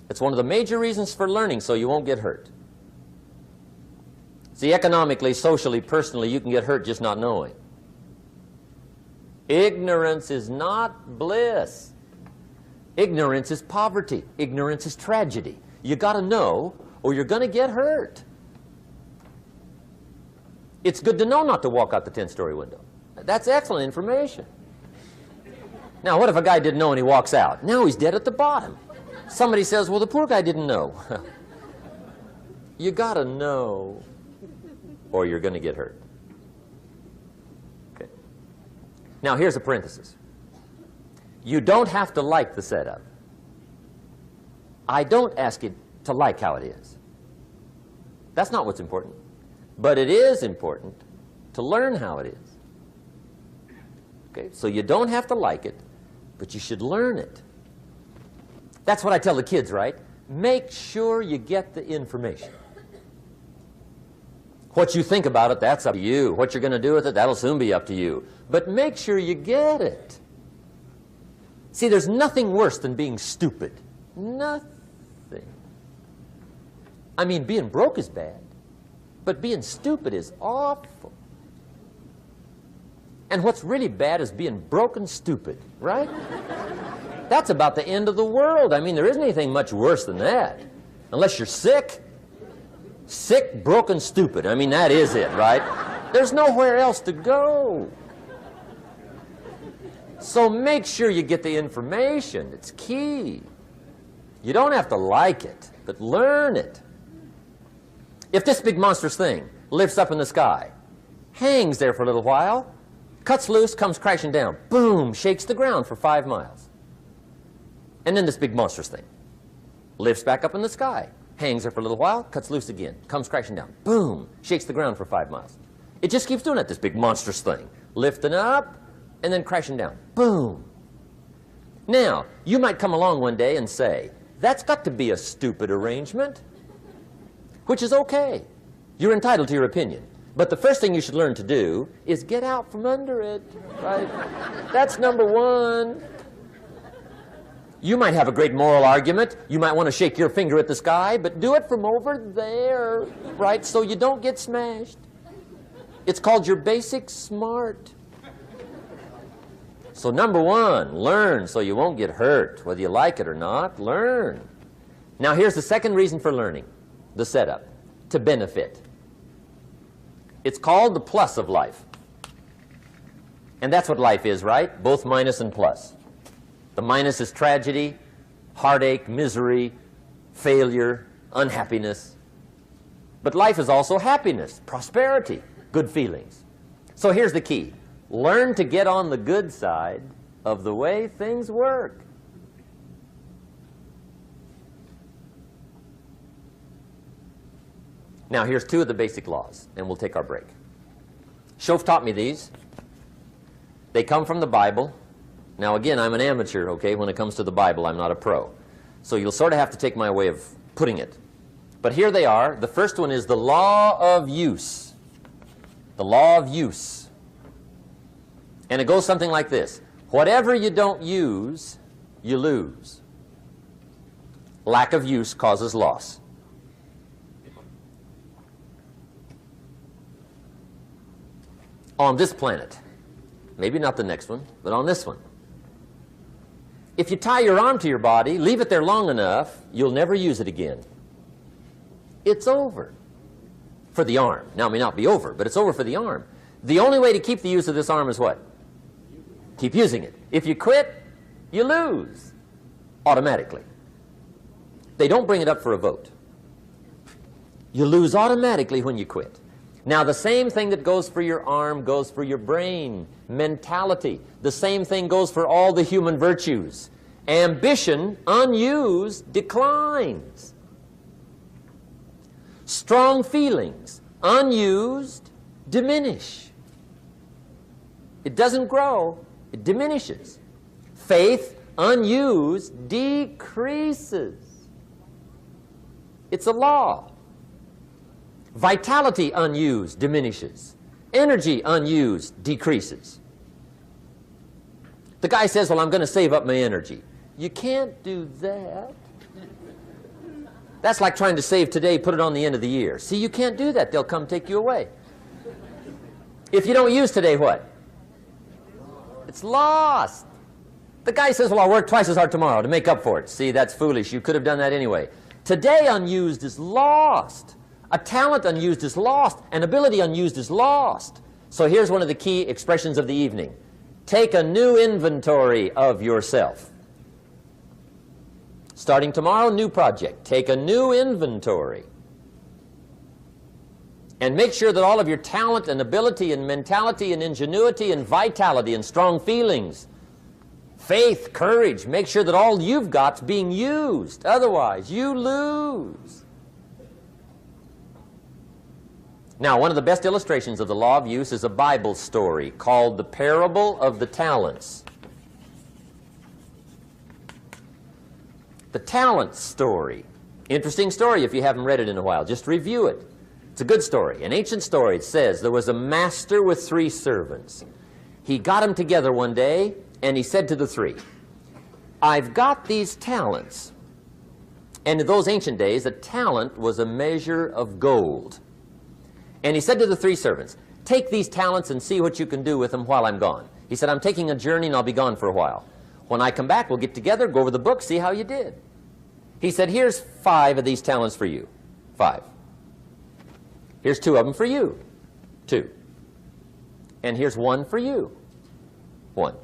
It's one of the major reasons for learning, so you won't get hurt. See, economically, socially, personally, you can get hurt just not knowing. Ignorance is not bliss. Ignorance is poverty. Ignorance is tragedy. You got to know, or you're going to get hurt. It's good to know not to walk out the 10-story window. That's excellent information. Now, what if a guy didn't know and he walks out? Now he's dead at the bottom. Somebody says, well, the poor guy didn't know. You got to know, or you're going to get hurt. Okay. Now, here's a parenthesis. You don't have to like the setup. I don't ask you to like how it is. That's not what's important. But it is important to learn how it is. Okay? So you don't have to like it, but you should learn it. That's what I tell the kids, right? Make sure you get the information. What you think about it, that's up to you. What you're going to do with it, that'll soon be up to you. But make sure you get it. See, there's nothing worse than being stupid. Nothing. I mean, being broke is bad, but being stupid is awful. And what's really bad is being broke and stupid, right? That's about the end of the world. I mean, there isn't anything much worse than that. Unless you're sick. Sick, broken, stupid. I mean, that is it, right? There's nowhere else to go. So make sure you get the information. It's key. You don't have to like it, but learn it. If this big monstrous thing lifts up in the sky, hangs there for a little while, cuts loose, comes crashing down, boom, shakes the ground for 5 miles. And then this big monstrous thing lifts back up in the sky, hangs there for a little while, cuts loose again, comes crashing down, boom, shakes the ground for 5 miles. It just keeps doing it, this big monstrous thing, lifting up and then crashing down, boom. Now, you might come along one day and say, that's got to be a stupid arrangement, which is okay. You're entitled to your opinion. But the first thing you should learn to do is get out from under it, right? That's number one. You might have a great moral argument. You might want to shake your finger at the sky, but do it from over there, right, so you don't get smashed. It's called your basic smart. So number one, learn so you won't get hurt. Whether you like it or not, learn. Now here's the second reason for learning, the setup, to benefit. It's called the plus of life. And that's what life is, right? Both minus and plus. The minus is tragedy, heartache, misery, failure, unhappiness. But life is also happiness, prosperity, good feelings. So here's the key. Learn to get on the good side of the way things work. Now, here's 2 of the basic laws, and we'll take our break. Shof taught me these. They come from the Bible. Now, again, I'm an amateur, okay? When it comes to the Bible, I'm not a pro. So you'll sort of have to take my way of putting it. But here they are. The first one is the law of use. The law of use. And it goes something like this. Whatever you don't use, you lose. Lack of use causes loss. On this planet, maybe not the next one, but on this one, if you tie your arm to your body, leave it there long enough, you'll never use it again. It's over for the arm. Now, it may not be over, but it's over for the arm. The only way to keep the use of this arm is what? Keep using it. If you quit, you lose automatically. They don't bring it up for a vote. You lose automatically when you quit. Now, the same thing that goes for your arm goes for your brain, mentality. The same thing goes for all the human virtues. Ambition, unused, declines. Strong feelings, unused, diminish. It doesn't grow, it diminishes. Faith, unused, decreases. It's a law. Vitality, unused, diminishes. Energy, unused, decreases. The guy says, well, I'm going to save up my energy. You can't do that. That's like trying to save today, put it on the end of the year. See, you can't do that. They'll come take you away. If you don't use today, what? It's lost. The guy says, well, I'll work twice as hard tomorrow to make up for it. See, that's foolish. You could have done that anyway. Today, unused is lost. A talent unused is lost. An ability unused is lost. So here's one of the key expressions of the evening. Take a new inventory of yourself. Starting tomorrow, new project. Take a new inventory. And make sure that all of your talent and ability and mentality and ingenuity and vitality and strong feelings, faith, courage, make sure that all you've got's being used. Otherwise, you lose. Now, one of the best illustrations of the law of use is a Bible story called the Parable of the Talents. The talent story. Interesting story if you haven't read it in a while. Just review it. It's a good story. An ancient story. It says there was a master with 3 servants. He got them together one day and he said to the 3, I've got these talents. And in those ancient days, a talent was a measure of gold. And he said to the 3 servants, take these talents and see what you can do with them while I'm gone. He said, I'm taking a journey and I'll be gone for a while. When I come back, we'll get together, go over the book, see how you did. He said, here's 5 of these talents for you. 5. Here's 2 of them for you. 2. And here's 1 for you. 1.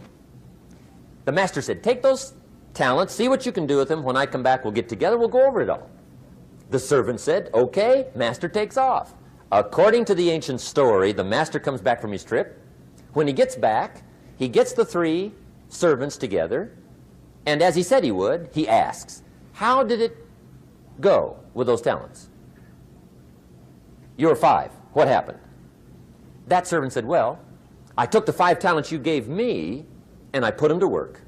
The master said, take those talents, see what you can do with them. When I come back, we'll get together, we'll go over it all. The servant said, okay, master takes off. According to the ancient story, the master comes back from his trip. When he gets back, he gets the 3 servants together, and as he said he would, he asks, how did it go with those talents? You were 5. What happened? That servant said, well, I took the 5 talents you gave me, and I put them to work.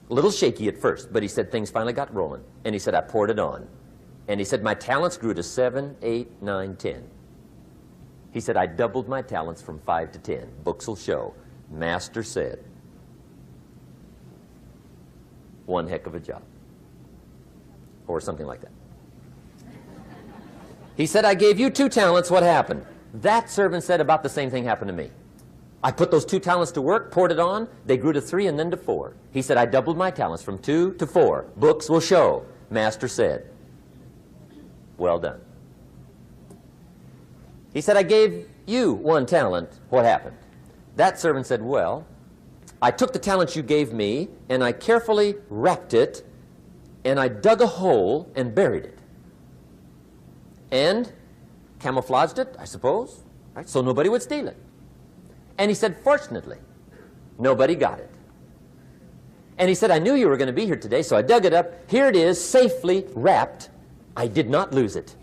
A little shaky at first, but he said things finally got rolling. And he said, I poured it on. And he said, my talents grew to 7, 8, 9, 10. He said, I doubled my talents from 5 to 10. Books will show. Master said, one heck of a job. Or something like that. He said, I gave you 2 talents. What happened? That servant said, about the same thing happened to me. I put those 2 talents to work, poured it on. They grew to 3 and then to 4. He said, I doubled my talents from 2 to 4. Books will show. Master said, well done. He said, I gave you 1 talent. What happened? That servant said, well, I took the talent you gave me, and I carefully wrapped it, and I dug a hole and buried it. And camouflaged it, I suppose, right? So nobody would steal it. And he said, fortunately, nobody got it. And he said, I knew you were going to be here today, so I dug it up. Here it is, safely wrapped. I did not lose it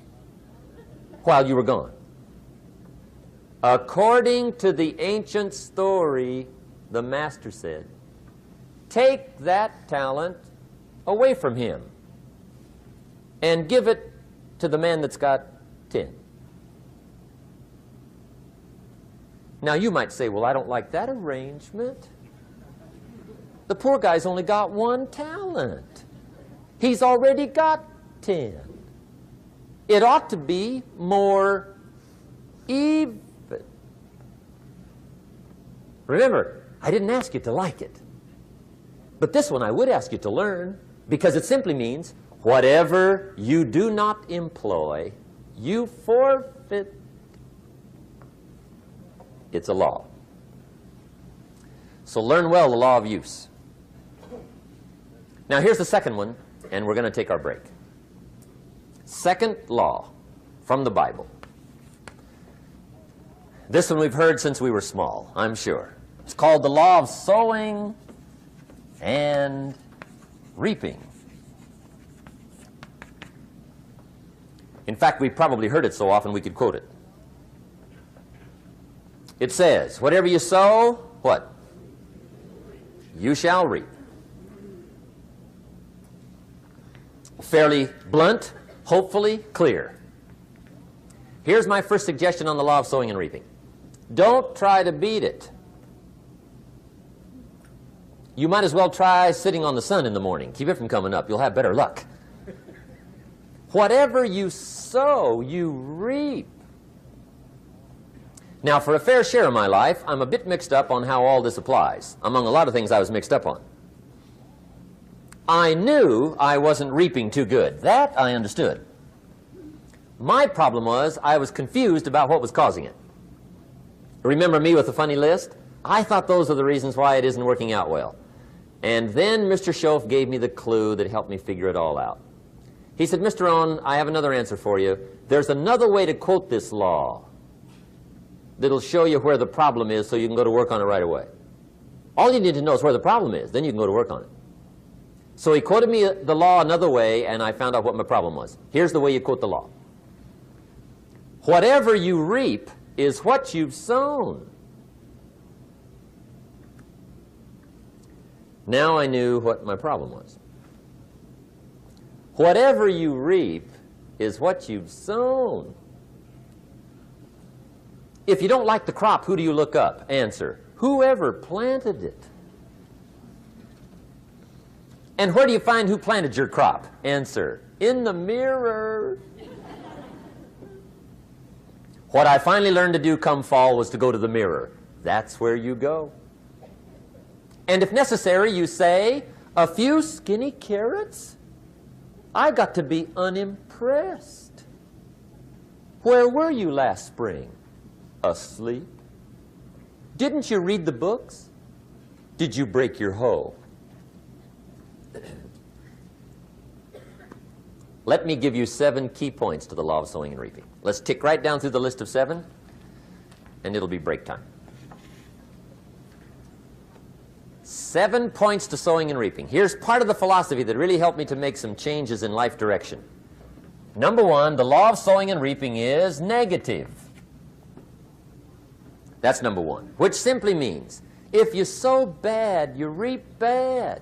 while you were gone. According to the ancient story, the master said, take that talent away from him and give it to the man that's got 10. Now you might say, well, I don't like that arrangement. The poor guy's only got 1 talent. He's already got 10. It ought to be more even. Remember, I didn't ask you to like it. But this one I would ask you to learn, because it simply means whatever you do not employ, you forfeit. It's a law. So learn well the law of use. Now here's the second one, and we're going to take our break. Second law from the Bible. This one we've heard since we were small, I'm sure. It's called the law of sowing and reaping. In fact, we've probably heard it so often we could quote it. It says, whatever you sow, what? You shall reap. Fairly blunt, hopefully clear. Here's my first suggestion on the law of sowing and reaping. Don't try to beat it. You might as well try sitting on the sun in the morning. Keep it from coming up. You'll have better luck. Whatever you sow, you reap. Now, for a fair share of my life, I'm a bit mixed up on how all this applies. Among a lot of things I was mixed up on. I knew I wasn't reaping too good. That I understood. My problem was I was confused about what was causing it. Remember me with the funny list? I thought those are the reasons why it isn't working out well. And then Mr. Schoaf gave me the clue that helped me figure it all out. He said, Mr. Rohn, I have another answer for you. There's another way to quote this law that'll show you where the problem is so you can go to work on it right away. All you need to know is where the problem is. Then you can go to work on it. So he quoted me the law another way, and I found out what my problem was. Here's the way you quote the law. Whatever you reap is what you've sown. Now I knew what my problem was. Whatever you reap is what you've sown. If you don't like the crop, who do you look up? Answer, whoever planted it. And where do you find who planted your crop? Answer, in the mirror. What I finally learned to do come fall was to go to the mirror. That's where you go. And if necessary, you say, a few skinny carrots? I got to be unimpressed. Where were you last spring? Asleep. Didn't you read the books? Did you break your hoe? Let me give you 7 key points to the law of sowing and reaping. Let's tick right down through the list of 7, and it'll be break time. 7 points to sowing and reaping. Here's part of the philosophy that really helped me to make some changes in life direction. Number 1, the law of sowing and reaping is negative. That's number 1, which simply means if you sow bad, you reap bad.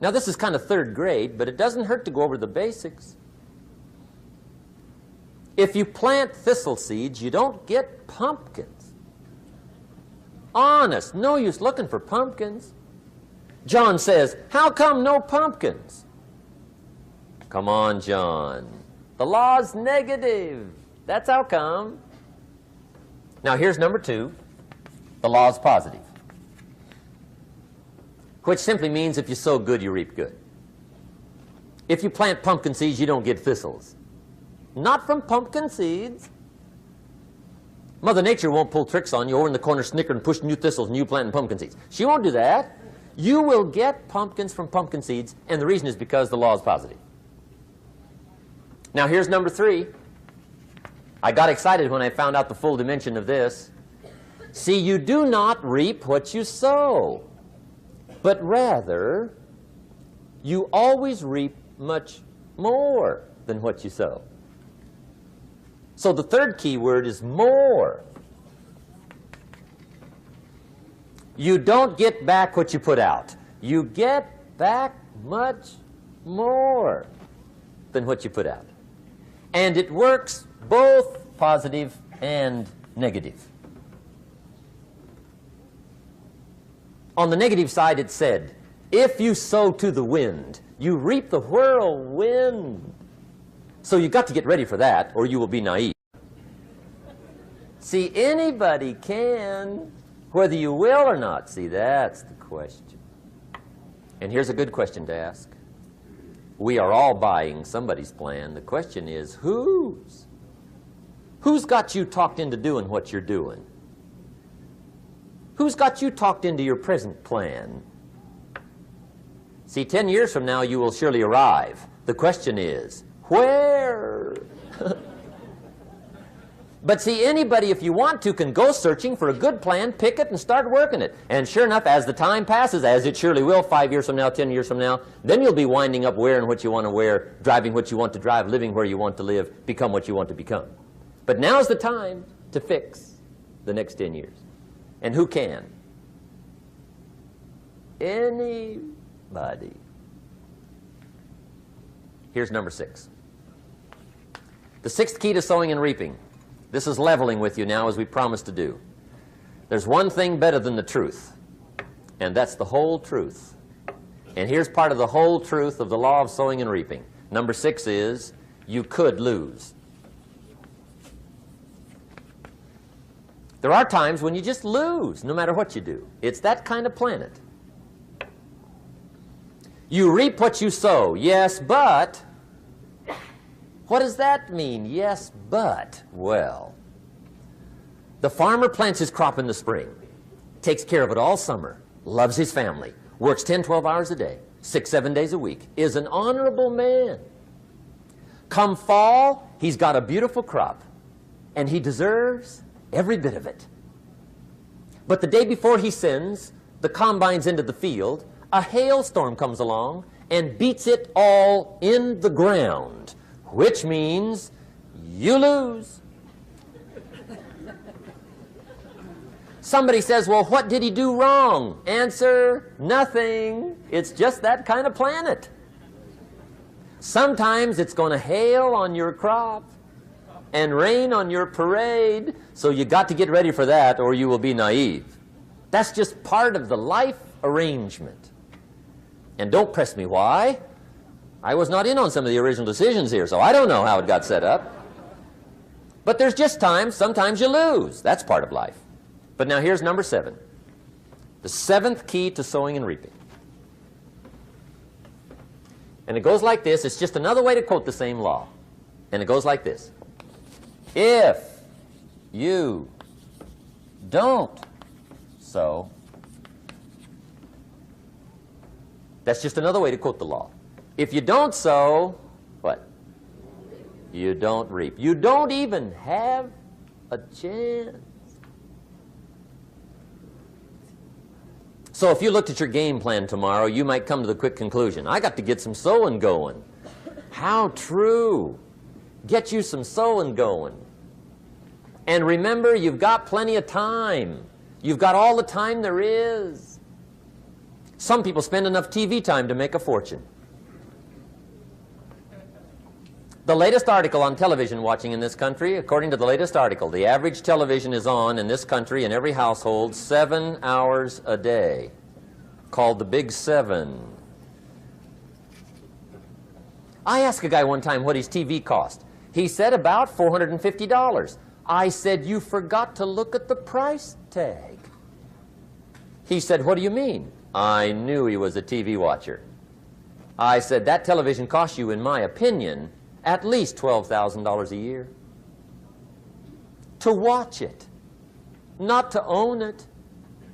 Now, this is kind of 3rd grade, but it doesn't hurt to go over the basics. If you plant thistle seeds, you don't get pumpkins. Honest, no use looking for pumpkins. John says, how come no pumpkins? Come on, John. The law's negative. That's how come. Now, here's number 2. The law's positive, which simply means if you sow good, you reap good. If you plant pumpkin seeds, you don't get thistles. Not from pumpkin seeds. Mother Nature won't pull tricks on you over in the corner snickering, pushing you thistles and you planting pumpkin seeds. She won't do that. You will get pumpkins from pumpkin seeds, and the reason is because the law is positive. Now, here's number 3. I got excited when I found out the full dimension of this. See, you do not reap what you sow, but rather, you always reap much more than what you sow. So the 3rd key word is more. You don't get back what you put out. You get back much more than what you put out. And it works both positive and negative. On the negative side, it said, if you sow to the wind, you reap the whirlwind. So you've got to get ready for that, or you will be naive. See, anybody can, whether you will or not. See, that's the question. And here's a good question to ask. We are all buying somebody's plan. The question is, whose? Who's got you talked into doing what you're doing? Who's got you talked into your present plan? See, 10 years from now, you will surely arrive. The question is, where? But see, anybody, if you want to, can go searching for a good plan, pick it, and start working it. And sure enough, as the time passes, as it surely will 5 years from now, 10 years from now, then you'll be winding up wearing what you want to wear, driving what you want to drive, living where you want to live, become what you want to become. But now's the time to fix the next 10 years. And who can? Anybody. Here's number 6. The 6th key to sowing and reaping. This is leveling with you now, as we promised to do. There's one thing better than the truth, and that's the whole truth. And here's part of the whole truth of the law of sowing and reaping. Number 6 is, you could lose. There are times when you just lose, no matter what you do. It's that kind of planet. You reap what you sow, yes, but... What does that mean, yes, but? Well, the farmer plants his crop in the spring, takes care of it all summer, loves his family, works 10, 12 hours a day, 6, 7 days a week, is an honorable man. Come fall, he's got a beautiful crop, and he deserves every bit of it. But the day before he sends the combines into the field, a hailstorm comes along and beats it all in the ground, which means you lose. Somebody says, well, what did he do wrong? Answer, nothing. It's just that kind of planet. Sometimes it's going to hail on your crop and rain on your parade, so you got to get ready for that or you will be naive. That's just part of the life arrangement. And don't press me why. I was not in on some of the original decisions here, so I don't know how it got set up. But there's just times, sometimes you lose. That's part of life. But now here's number 7. The 7th key to sowing and reaping. And it goes like this. It's just another way to quote the same law. And it goes like this. If you don't sow, that's just another way to quote the law. If you don't sow, what? You don't reap. You don't even have a chance. So if you looked at your game plan tomorrow, you might come to the quick conclusion, I got to get some sowing going. How true. Get you some sowing going. And remember, you've got plenty of time. You've got all the time there is. Some people spend enough TV time to make a fortune. The latest article on television watching in this country, according to the latest article, the average television is on in this country in every household 7 hours a day, called the Big 7. I asked a guy one time what his TV cost. He said about $450. I said, you forgot to look at the price tag. He said, what do you mean? I knew he was a TV watcher. I said, that television costs you, in my opinion, at least $12,000 a year. To watch it, not to own it.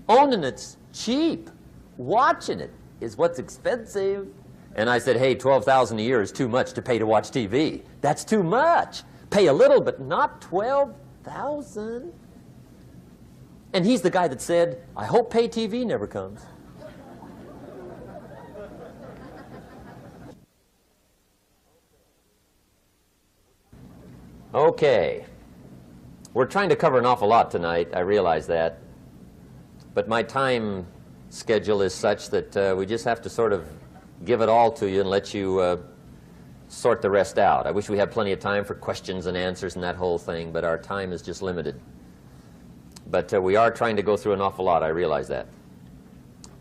Owning it's cheap. Watching it is what's expensive. And I said, hey, $12,000 a year is too much to pay to watch TV. That's too much. Pay a little, but not $12,000. And he's the guy that said, I hope pay TV never comes. Okay. We're trying to cover an awful lot tonight, I realize that. But my time schedule is such that we just have to sort of give it all to you and let you sort the rest out. I wish we had plenty of time for questions and answers and that whole thing, but our time is just limited. But we are trying to go through an awful lot, I realize that.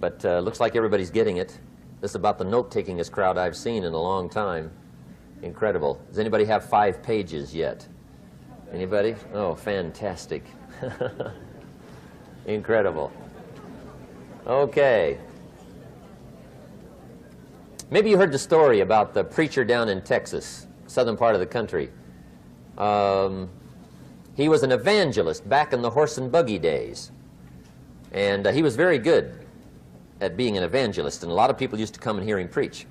But looks like everybody's getting it. This is about the note-takingest crowd I've seen in a long time. Incredible. Does anybody have 5 pages yet? Anybody? Oh, fantastic. Incredible. Okay. Maybe you heard the story about the preacher down in Texas, southern part of the country. He was an evangelist back in the horse and buggy days. And he was very good at being an evangelist, and a lot of people used to come and hear him preach.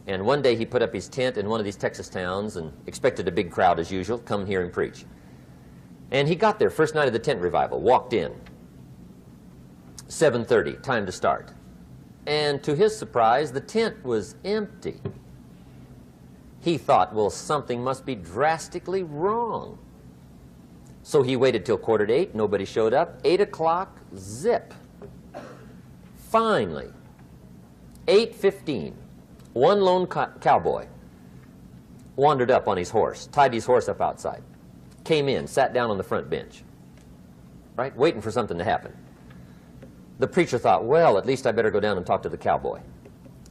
And one day he put up his tent in one of these Texas towns and expected a big crowd as usual, come hear him preach. And he got there, first night of the tent revival, walked in. 7:30, time to start. And to his surprise, the tent was empty. He thought, well, something must be drastically wrong. So he waited till 7:45, nobody showed up. 8 o'clock, zip. Finally, 8:15, one lone cowboy wandered up on his horse, tied his horse up outside, came in, sat down on the front bench, right, waiting for something to happen. The preacher thought, well, at least I better go down and talk to the cowboy.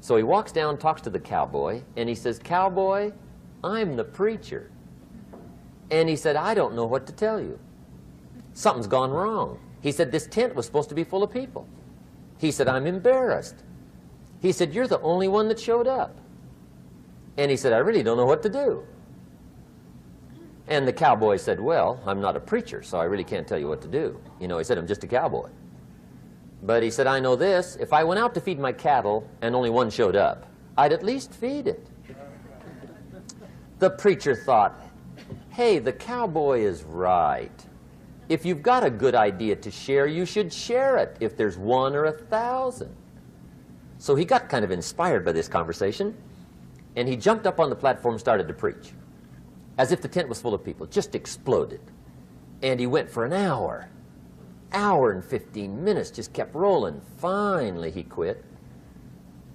So he walks down, talks to the cowboy, and he says, Cowboy, I'm the preacher. And he said, I don't know what to tell you. Something's gone wrong. He said, this tent was supposed to be full of people. He said, I'm embarrassed. He said, you're the only one that showed up. And he said, I really don't know what to do. And the cowboy said, well, I'm not a preacher, so I really can't tell you what to do. You know, he said, I'm just a cowboy. But he said, I know this, if I went out to feed my cattle and only one showed up, I'd at least feed it. The preacher thought, hey, the cowboy is right. If you've got a good idea to share, you should share it, if there's 1 or 1,000. So he got kind of inspired by this conversation, and he jumped up on the platform and started to preach, as if the tent was full of people, just exploded. And he went for an hour and 15 minutes, just kept rolling. Finally, he quit.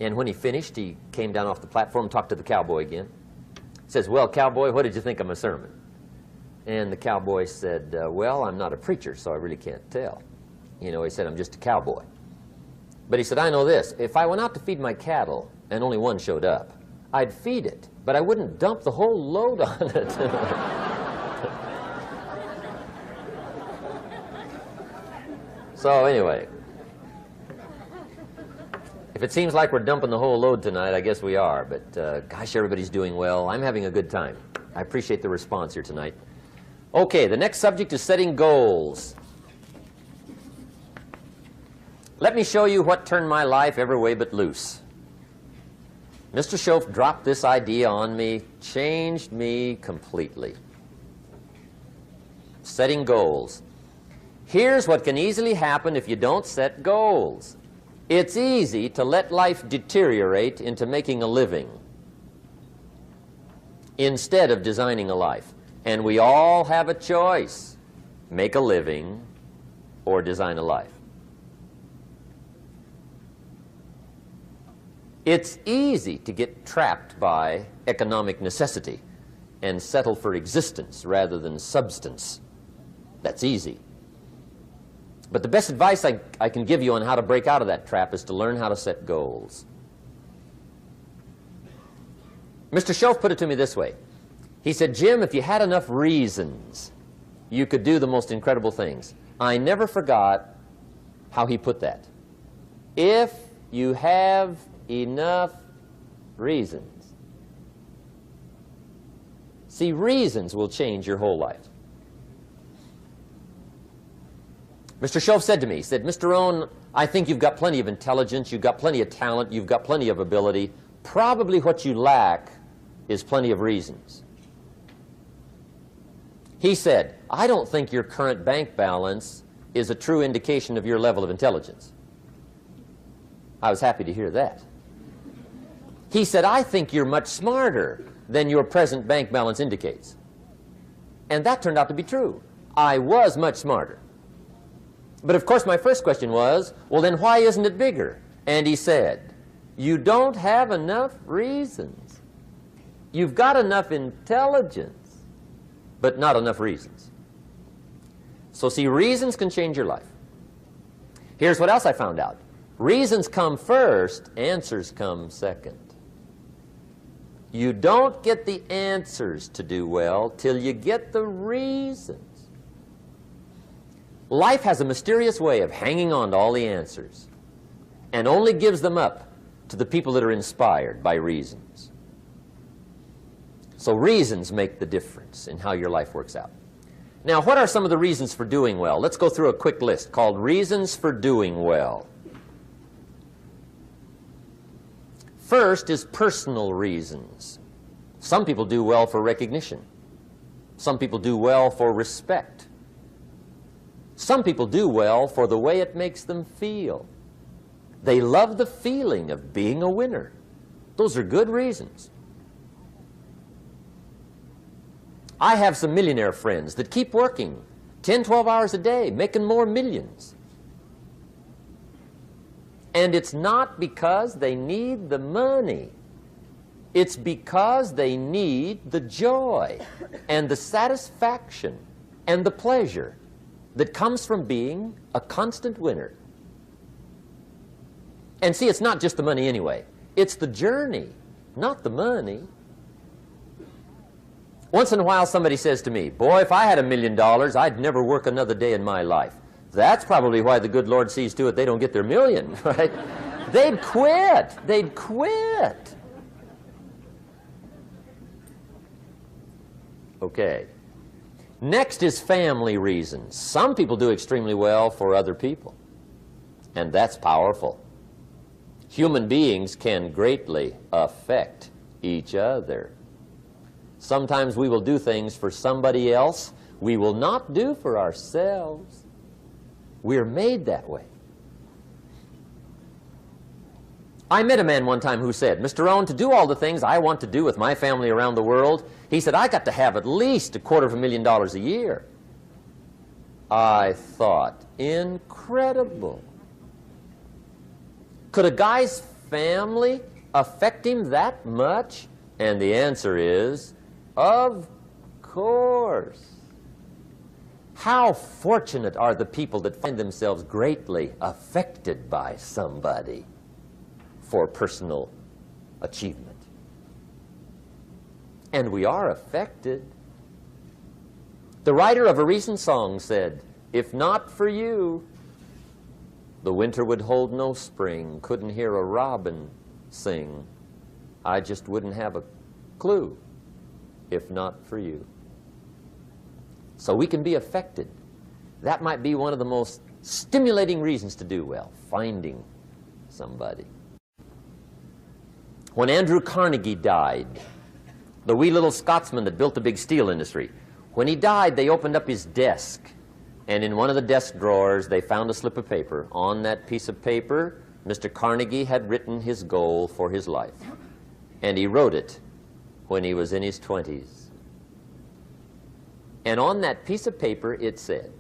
And when he finished, he came down off the platform, talked to the cowboy again. He says, well, cowboy, what did you think of my sermon? And the cowboy said, well, I'm not a preacher, so I really can't tell. You know, he said, I'm just a cowboy. But he said, I know this. If I went out to feed my cattle and only one showed up, I'd feed it, but I wouldn't dump the whole load on it. So anyway, if it seems like we're dumping the whole load tonight, I guess we are. But gosh, everybody's doing well. I'm having a good time. I appreciate the response here tonight. Okay, the next subject is setting goals. Let me show you what turned my life every way but loose. Mr. Shoaf dropped this idea on me, changed me completely. Setting goals. Here's what can easily happen if you don't set goals. It's easy to let life deteriorate into making a living instead of designing a life. And we all have a choice. Make a living or design a life. It's easy to get trapped by economic necessity and settle for existence rather than substance. That's easy. But the best advice I can give you on how to break out of that trap is to learn how to set goals. Mr. Shoaf put it to me this way. He said, Jim, if you had enough reasons, you could do the most incredible things. I never forgot how he put that. If you have enough reasons. See, reasons will change your whole life. Mr. Shoaf said to me, he said, Mr. Rohn, I think you've got plenty of intelligence, you've got plenty of talent, you've got plenty of ability. Probably what you lack is plenty of reasons. He said, I don't think your current bank balance is a true indication of your level of intelligence. I was happy to hear that. He said, I think you're much smarter than your present bank balance indicates. And that turned out to be true. I was much smarter. But of course my first question was, well then why isn't it bigger? And he said, you don't have enough reasons. You've got enough intelligence, but not enough reasons. So see, reasons can change your life. Here's what else I found out. Reasons come first, answers come second. You don't get the answers to do well till you get the reasons. Life has a mysterious way of hanging on to all the answers and only gives them up to the people that are inspired by reasons. So reasons make the difference in how your life works out. Now, what are some of the reasons for doing well? Let's go through a quick list called Reasons for Doing Well. First is personal reasons. Some people do well for recognition. Some people do well for respect. Some people do well for the way it makes them feel. They love the feeling of being a winner. Those are good reasons. I have some millionaire friends that keep working 10, 12 hours a day, making more millions. And it's not because they need the money. It's because they need the joy and the satisfaction and the pleasure that comes from being a constant winner. And see, it's not just the money anyway. It's the journey, not the money. Once in a while somebody says to me, boy, if I had $1 million, I'd never work another day in my life. That's probably why the good Lord sees to it they don't get their million, right? They'd quit. They'd quit. Okay. Next is family reasons. Some people do extremely well for other people, and that's powerful. Human beings can greatly affect each other. Sometimes we will do things for somebody else we will not do for ourselves. We're made that way. I met a man one time who said, Mr. Rohn, to do all the things I want to do with my family around the world, he said, I got to have at least $250,000 a year. I thought, incredible. Could a guy's family affect him that much? And the answer is, of course. How fortunate are the people that find themselves greatly affected by somebody for personal achievement. And we are affected. The writer of a recent song said, "If not for you, the winter would hold no spring, couldn't hear a robin sing. I just wouldn't have a clue if not for you." So we can be affected. That might be one of the most stimulating reasons to do well, finding somebody. When Andrew Carnegie died, the wee little Scotsman that built the big steel industry, when he died, they opened up his desk, and in one of the desk drawers, they found a slip of paper. On that piece of paper, Mr. Carnegie had written his goal for his life, and he wrote it when he was in his 20s. And on that piece of paper, it said,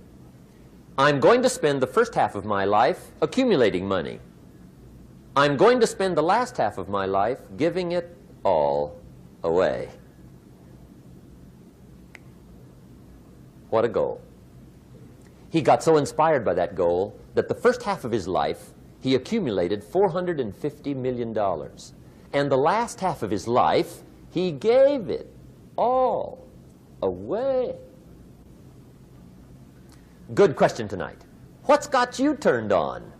"I'm going to spend the first half of my life accumulating money. I'm going to spend the last half of my life giving it all away." What a goal. He got so inspired by that goal that the first half of his life, he accumulated $450 million. And the last half of his life, he gave it all away. Good question tonight. What's got you turned on?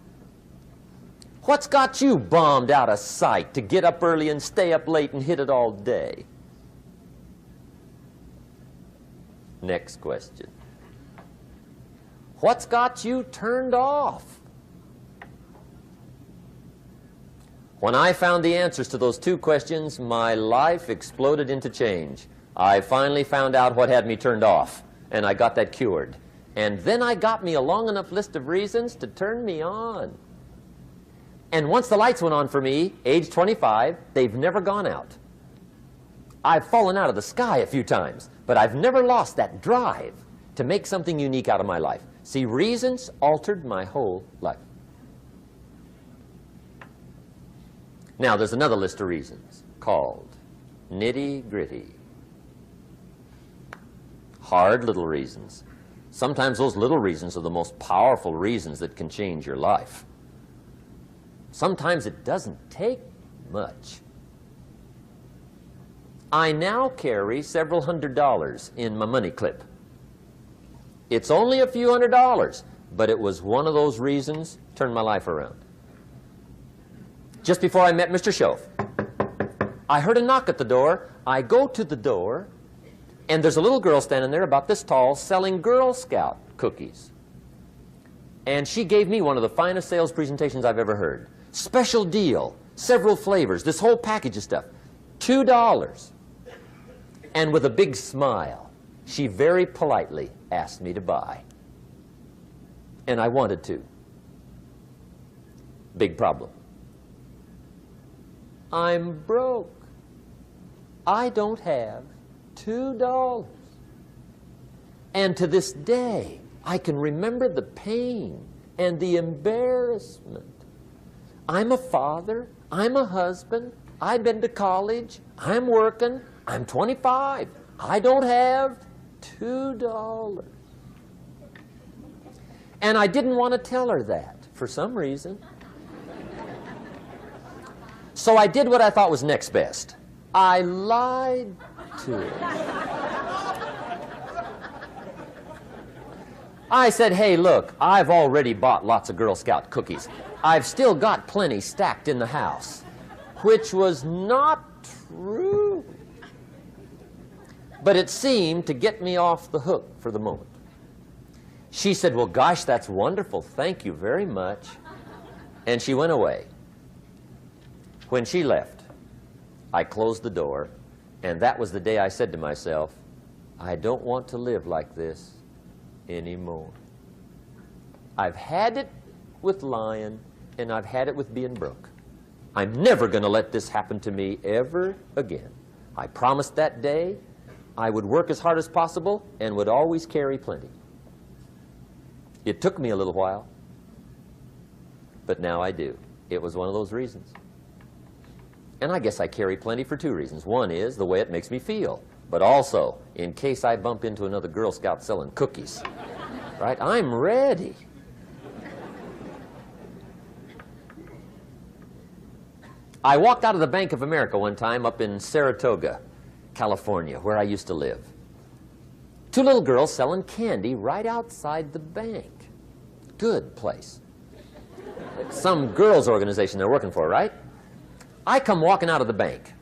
What's got you bombed out of sight to get up early and stay up late and hit it all day? Next question. What's got you turned off? When I found the answers to those two questions, my life exploded into change. I finally found out what had me turned off, and I got that cured. And then I got me a long enough list of reasons to turn me on. And once the lights went on for me, age 25, they've never gone out. I've fallen out of the sky a few times, but I've never lost that drive to make something unique out of my life. See, reasons altered my whole life. Now, there's another list of reasons called nitty-gritty. Hard little reasons. Sometimes those little reasons are the most powerful reasons that can change your life. Sometimes it doesn't take much. I now carry several $100s in my money clip. It's only a few $100s, but it was one of those reasons turned my life around. Just before I met Mr. Schoaf, I heard a knock at the door. I go to the door, and there's a little girl standing there about this tall selling Girl Scout cookies. And she gave me one of the finest sales presentations I've ever heard. Special deal, several flavors, this whole package of stuff, $2. And with a big smile, she very politely asked me to buy. And I wanted to. Big problem. I'm broke. I don't have $2. And to this day, I can remember the pain and the embarrassment. I'm a father. I'm a husband. I've been to college. I'm working. I'm 25. I don't have $2. And I didn't want to tell her that for some reason. So I did what I thought was next best. I lied to her. I said, "Hey, look, I've already bought lots of Girl Scout cookies. I've still got plenty stacked in the house," which was not true. But it seemed to get me off the hook for the moment. She said, "Well, gosh, that's wonderful. Thank you very much." And she went away. When she left, I closed the door, and that was the day I said to myself, I don't want to live like this anymore. I've had it with lying, and I've had it with being broke. I'm never going to let this happen to me ever again. I promised that day I would work as hard as possible and would always carry plenty. It took me a little while, but now I do. It was one of those reasons. And I guess I carry plenty for two reasons. One is the way it makes me feel, but also in case I bump into another Girl Scout selling cookies. Right? I'm ready. I walked out of the Bank of America one time up in Saratoga, California, where I used to live. Two little girls selling candy right outside the bank. Good place. Some girls' organization they're working for, right? I come walking out of the bank.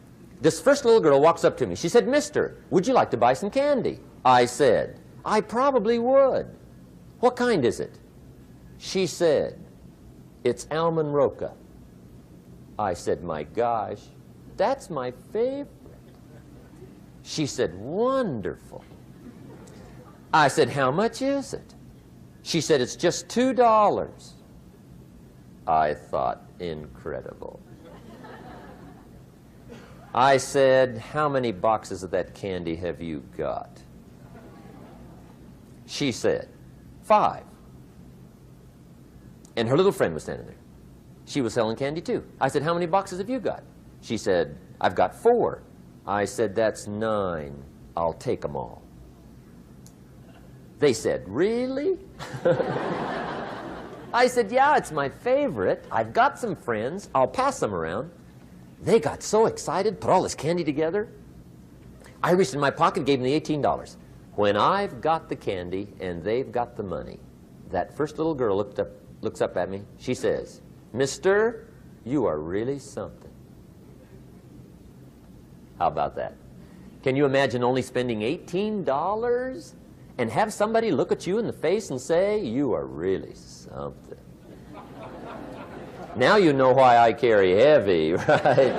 This first little girl walks up to me. She said, "Mister, would you like to buy some candy?" I said, "I probably would." "What kind is it?" She said, "It's almond roca." I said, "My gosh, that's my favorite." She said, "Wonderful." I said, "How much is it?" She said, "It's just $2. I thought, incredible. I said, "How many boxes of that candy have you got?" She said, 5. And her little friend was standing there. She was selling candy too. I said, "How many boxes have you got?" She said, "I've got 4. I said, "That's 9. I'll take them all." They said, "Really?" I said, "Yeah, it's my favorite. I've got some friends. I'll pass them around." They got so excited, put all this candy together. I reached in my pocket, gave them the $18. When I've got the candy and they've got the money, that first little girl looks up at me. She says, "Mister, you are really something." How about that? Can you imagine only spending $18 and have somebody look at you in the face and say, "You are really something"? Now you know why I carry heavy, right?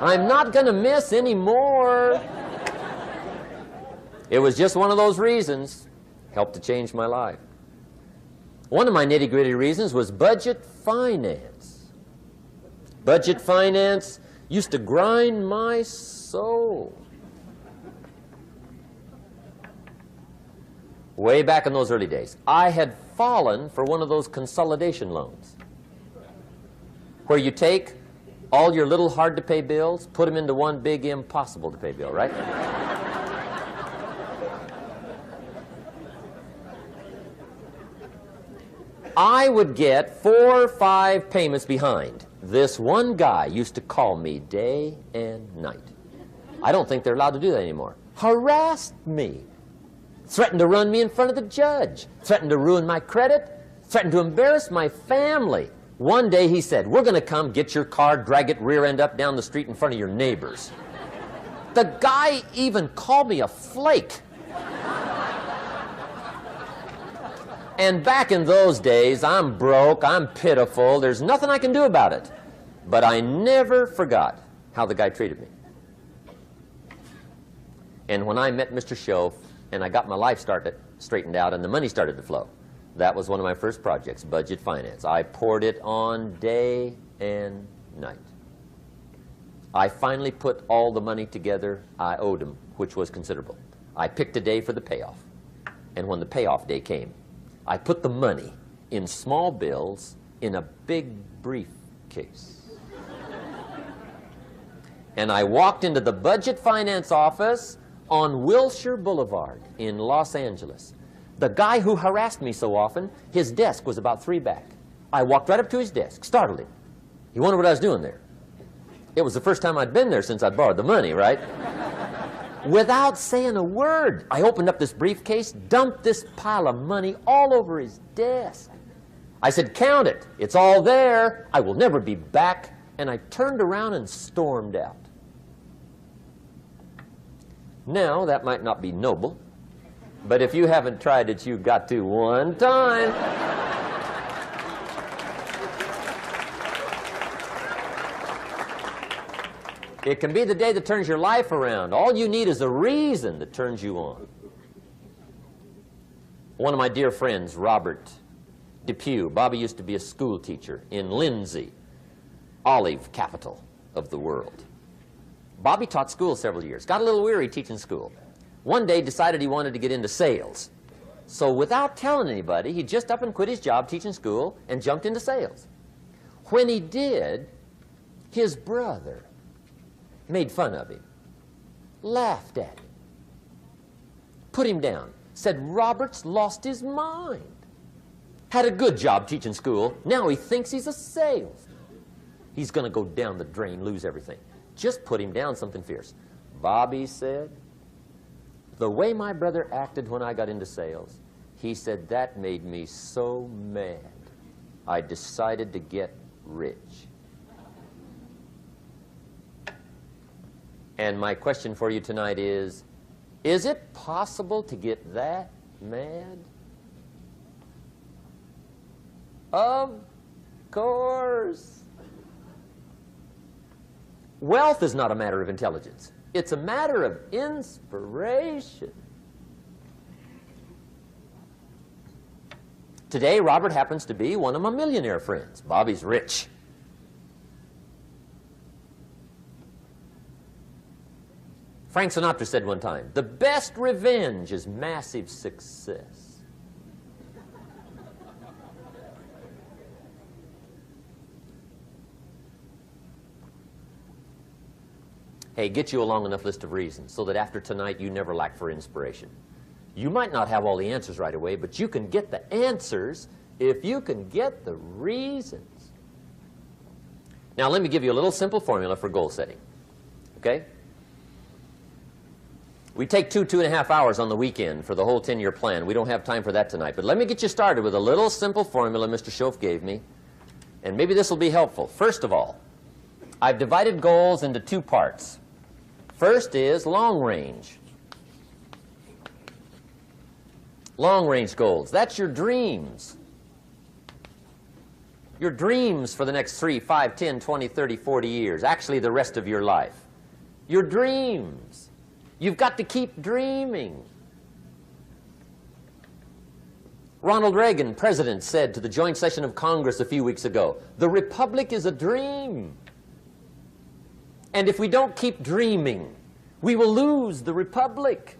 I'm not going to miss anymore. It was just one of those reasons. Helped to change my life. One of my nitty-gritty reasons was budget finance. Budget finance used to grind my soul. Way back in those early days, I had fallen for one of those consolidation loans, where you take all your little hard-to-pay bills, put them into one big impossible-to-pay bill, right? I would get 4 or 5 payments behind. This one guy used to call me day and night. I don't think they're allowed to do that anymore. Harassed me. Threatened to run me in front of the judge. Threatened to ruin my credit. Threatened to embarrass my family. One day he said, "We're going to come get your car, drag it rear end up down the street in front of your neighbors." The guy even called me a flake. And back in those days, I'm broke, I'm pitiful, there's nothing I can do about it. But I never forgot how the guy treated me. And when I met Mr. Schoaf and I got my life straightened out and the money started to flow, that was one of my first projects, budget finance. I poured it on day and night. I finally put all the money together I owed him, which was considerable. I picked a day for the payoff. And when the payoff day came, I put the money in small bills in a big briefcase. And I walked into the budget finance office on Wilshire Boulevard in Los Angeles. The guy who harassed me so often, his desk was about 3 back. I walked right up to his desk, startled him. He wondered what I was doing there. It was the first time I'd been there since I'd borrowed the money, right? Without saying a word, I opened up this briefcase, dumped this pile of money all over his desk. I said, "Count it. It's all there. I will never be back." And I turned around and stormed out. Now, that might not be noble, but if you haven't tried it, you've got to one time. It can be the day that turns your life around. All you need is a reason that turns you on. One of my dear friends, Robert Depew, Bobby used to be a school teacher in Lindsay, olive capital of the world. Bobby taught school several years, got a little weary teaching school. One day decided he wanted to get into sales. So without telling anybody, he just up and quit his job teaching school and jumped into sales. When he did, his brother made fun of him, laughed at him, put him down. said Robert's lost his mind. Had a good job teaching school. Now he thinks he's a salesman. He's going to go down the drain, lose everything. Just put him down something fierce. Bobby said, the way my brother acted when I got into sales, he said that made me so mad, I decided to get rich. And my question for you tonight is it possible to get that mad? Of course. Wealth is not a matter of intelligence. It's a matter of inspiration. Today, Robert happens to be one of my millionaire friends. Bobby's rich. Frank Sinatra said one time, the best revenge is massive success. Hey, get you a long enough list of reasons so that after tonight you never lack for inspiration. You might not have all the answers right away, but you can get the answers if you can get the reasons. Now, let me give you a little simple formula for goal setting. Okay? We take 2.5 hours on the weekend for the whole 10-year plan. We don't have time for that tonight. But let me get you started with a little simple formula Mr. Schoaf gave me. And maybe this will be helpful. First of all, I've divided goals into two parts. First is long range. Long range goals. That's your dreams. Your dreams for the next 3, 5, 10, 20, 30, 40 years. Actually, the rest of your life. Your dreams. You've got to keep dreaming. Ronald Reagan, president, said to the joint session of Congress a few weeks ago, the Republic is a dream. And if we don't keep dreaming, we will lose the Republic.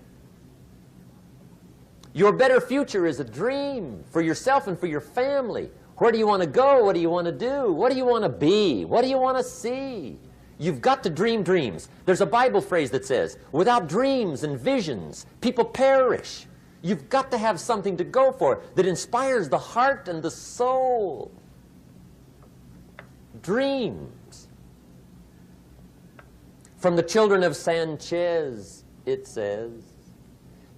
Your better future is a dream for yourself and for your family. Where do you want to go? What do you want to do? What do you want to be? What do you want to see? You've got to dream dreams. There's a Bible phrase that says, without dreams and visions, people perish. You've got to have something to go for that inspires the heart and the soul. Dreams. From the children of Sanchez, it says,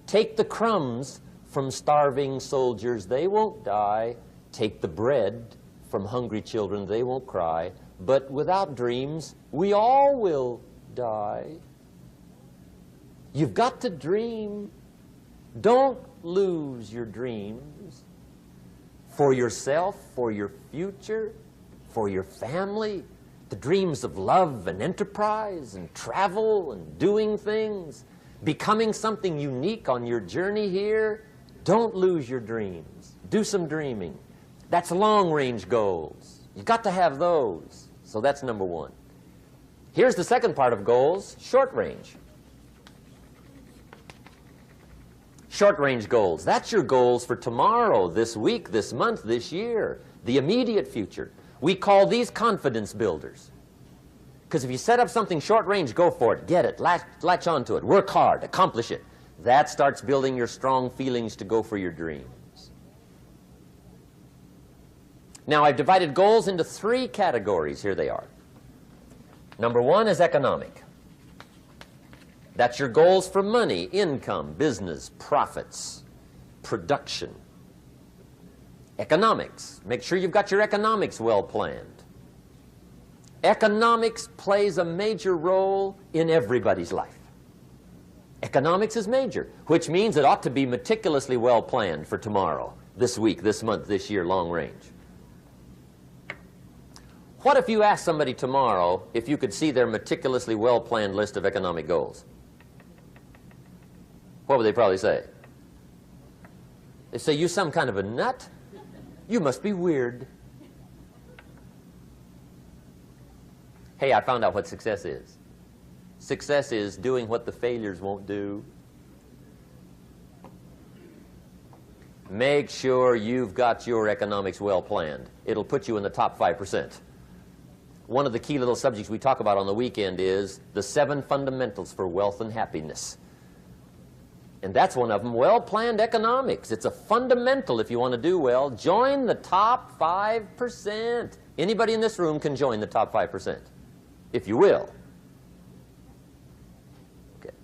take the crumbs from starving soldiers, they won't die. Take the bread from hungry children, they won't cry. But without dreams, we all will die. You've got to dream. Don't lose your dreams for yourself, for your future, for your family. The dreams of love and enterprise and travel and doing things, becoming something unique on your journey here. Don't lose your dreams. Do some dreaming. That's long-range goals. You've got to have those. So that's number one. Here's the second part of goals, short range. Short-range goals. That's your goals for tomorrow, this week, this month, this year, the immediate future. We call these confidence builders. Because if you set up something short-range, go for it, get it, latch onto it, work hard, accomplish it. That starts building your strong feelings to go for your dreams. Now, I've divided goals into 3 categories. Here they are. Number 1 is economic. That's your goals for money, income, business, profits, production. Economics. Make sure you've got your economics well planned. Economics plays a major role in everybody's life. Economics is major, which means it ought to be meticulously well planned for tomorrow, this week, this month, this year, long range. What if you asked somebody tomorrow if you could see their meticulously well-planned list of economic goals? What would they probably say? They say, you some kind of a nut? You must be weird. Hey, I found out what success is. Success is doing what the failures won't do. Make sure you've got your economics well planned. It'll put you in the top 5%. One of the key little subjects we talk about on the weekend is the 7 fundamentals for wealth and happiness. And that's one of them, well-planned economics. It's a fundamental if you want to do well. Join the top 5%. Anybody in this room can join the top 5%, if you will. Okay.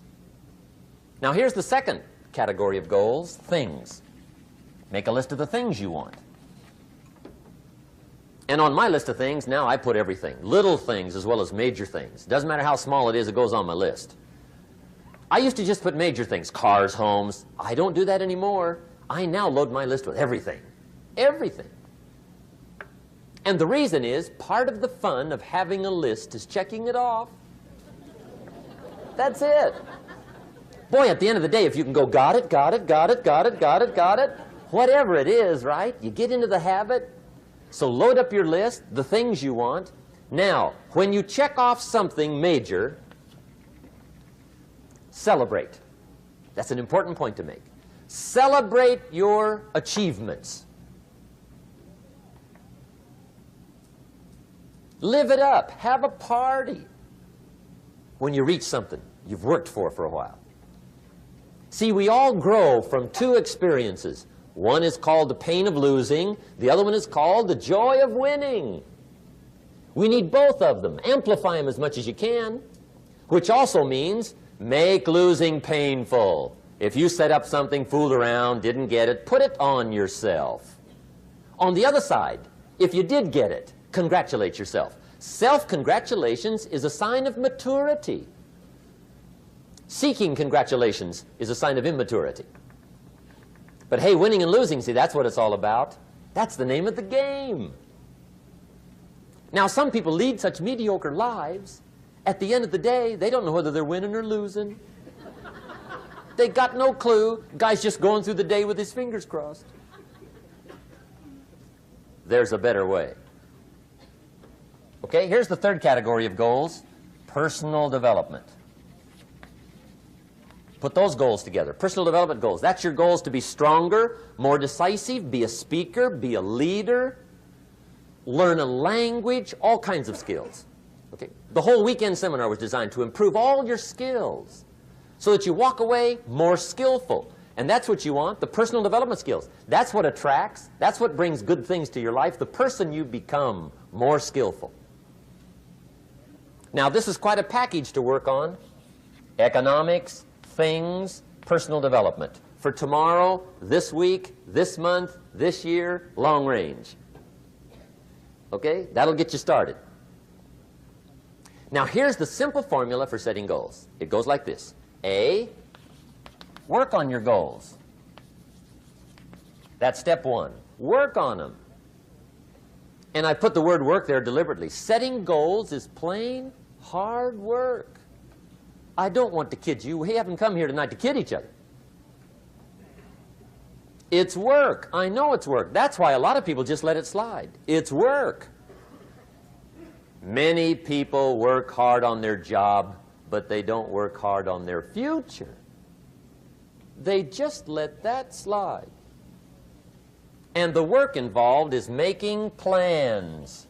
Now here's the second category of goals, things. Make a list of the things you want. And on my list of things, now I put everything. Little things as well as major things. Doesn't matter how small it is, it goes on my list. I used to just put major things, cars, homes. I don't do that anymore. I now load my list with everything. Everything. And the reason is, part of the fun of having a list is checking it off. That's it. Boy, at the end of the day, if you can go, got it, got it, got it, got it, got it, got it, whatever it is, right? You get into the habit. So load up your list, the things you want. Now, when you check off something major, celebrate. That's an important point to make. Celebrate your achievements. Live it up. Have a party when you reach something you've worked for a while. See, we all grow from two experiences. One is called the pain of losing. The other one is called the joy of winning. We need both of them. Amplify them as much as you can, which also means make losing painful. If you set up something, fooled around, didn't get it, put it on yourself. On the other side, if you did get it, congratulate yourself. Self-congratulations is a sign of maturity. Seeking congratulations is a sign of immaturity. But hey, winning and losing, see, that's what it's all about. That's the name of the game. Now, some people lead such mediocre lives, at the end of the day, they don't know whether they're winning or losing. They got no clue. Guy's just going through the day with his fingers crossed. There's a better way. Okay, here's the third category of goals, personal development. Put those goals together. Personal development goals. That's your goals to be stronger, more decisive, be a speaker, be a leader, learn a language, all kinds of skills. Okay? The whole weekend seminar was designed to improve all your skills so that you walk away more skillful. And that's what you want, the personal development skills. That's what attracts, that's what brings good things to your life, the person you become more skillful. Now, this is quite a package to work on. Economics, things, personal development. For tomorrow, this week, this month, this year, long range. Okay? That'll get you started. Now, here's the simple formula for setting goals. It goes like this. A, work on your goals. That's step one. Work on them. And I put the word work there deliberately. Setting goals is plain hard work. I don't want to kid you. We haven't come here tonight to kid each other. It's work. I know it's work. That's why a lot of people just let it slide. It's work. Many people work hard on their job, but they don't work hard on their future. They just let that slide. And the work involved is making plans.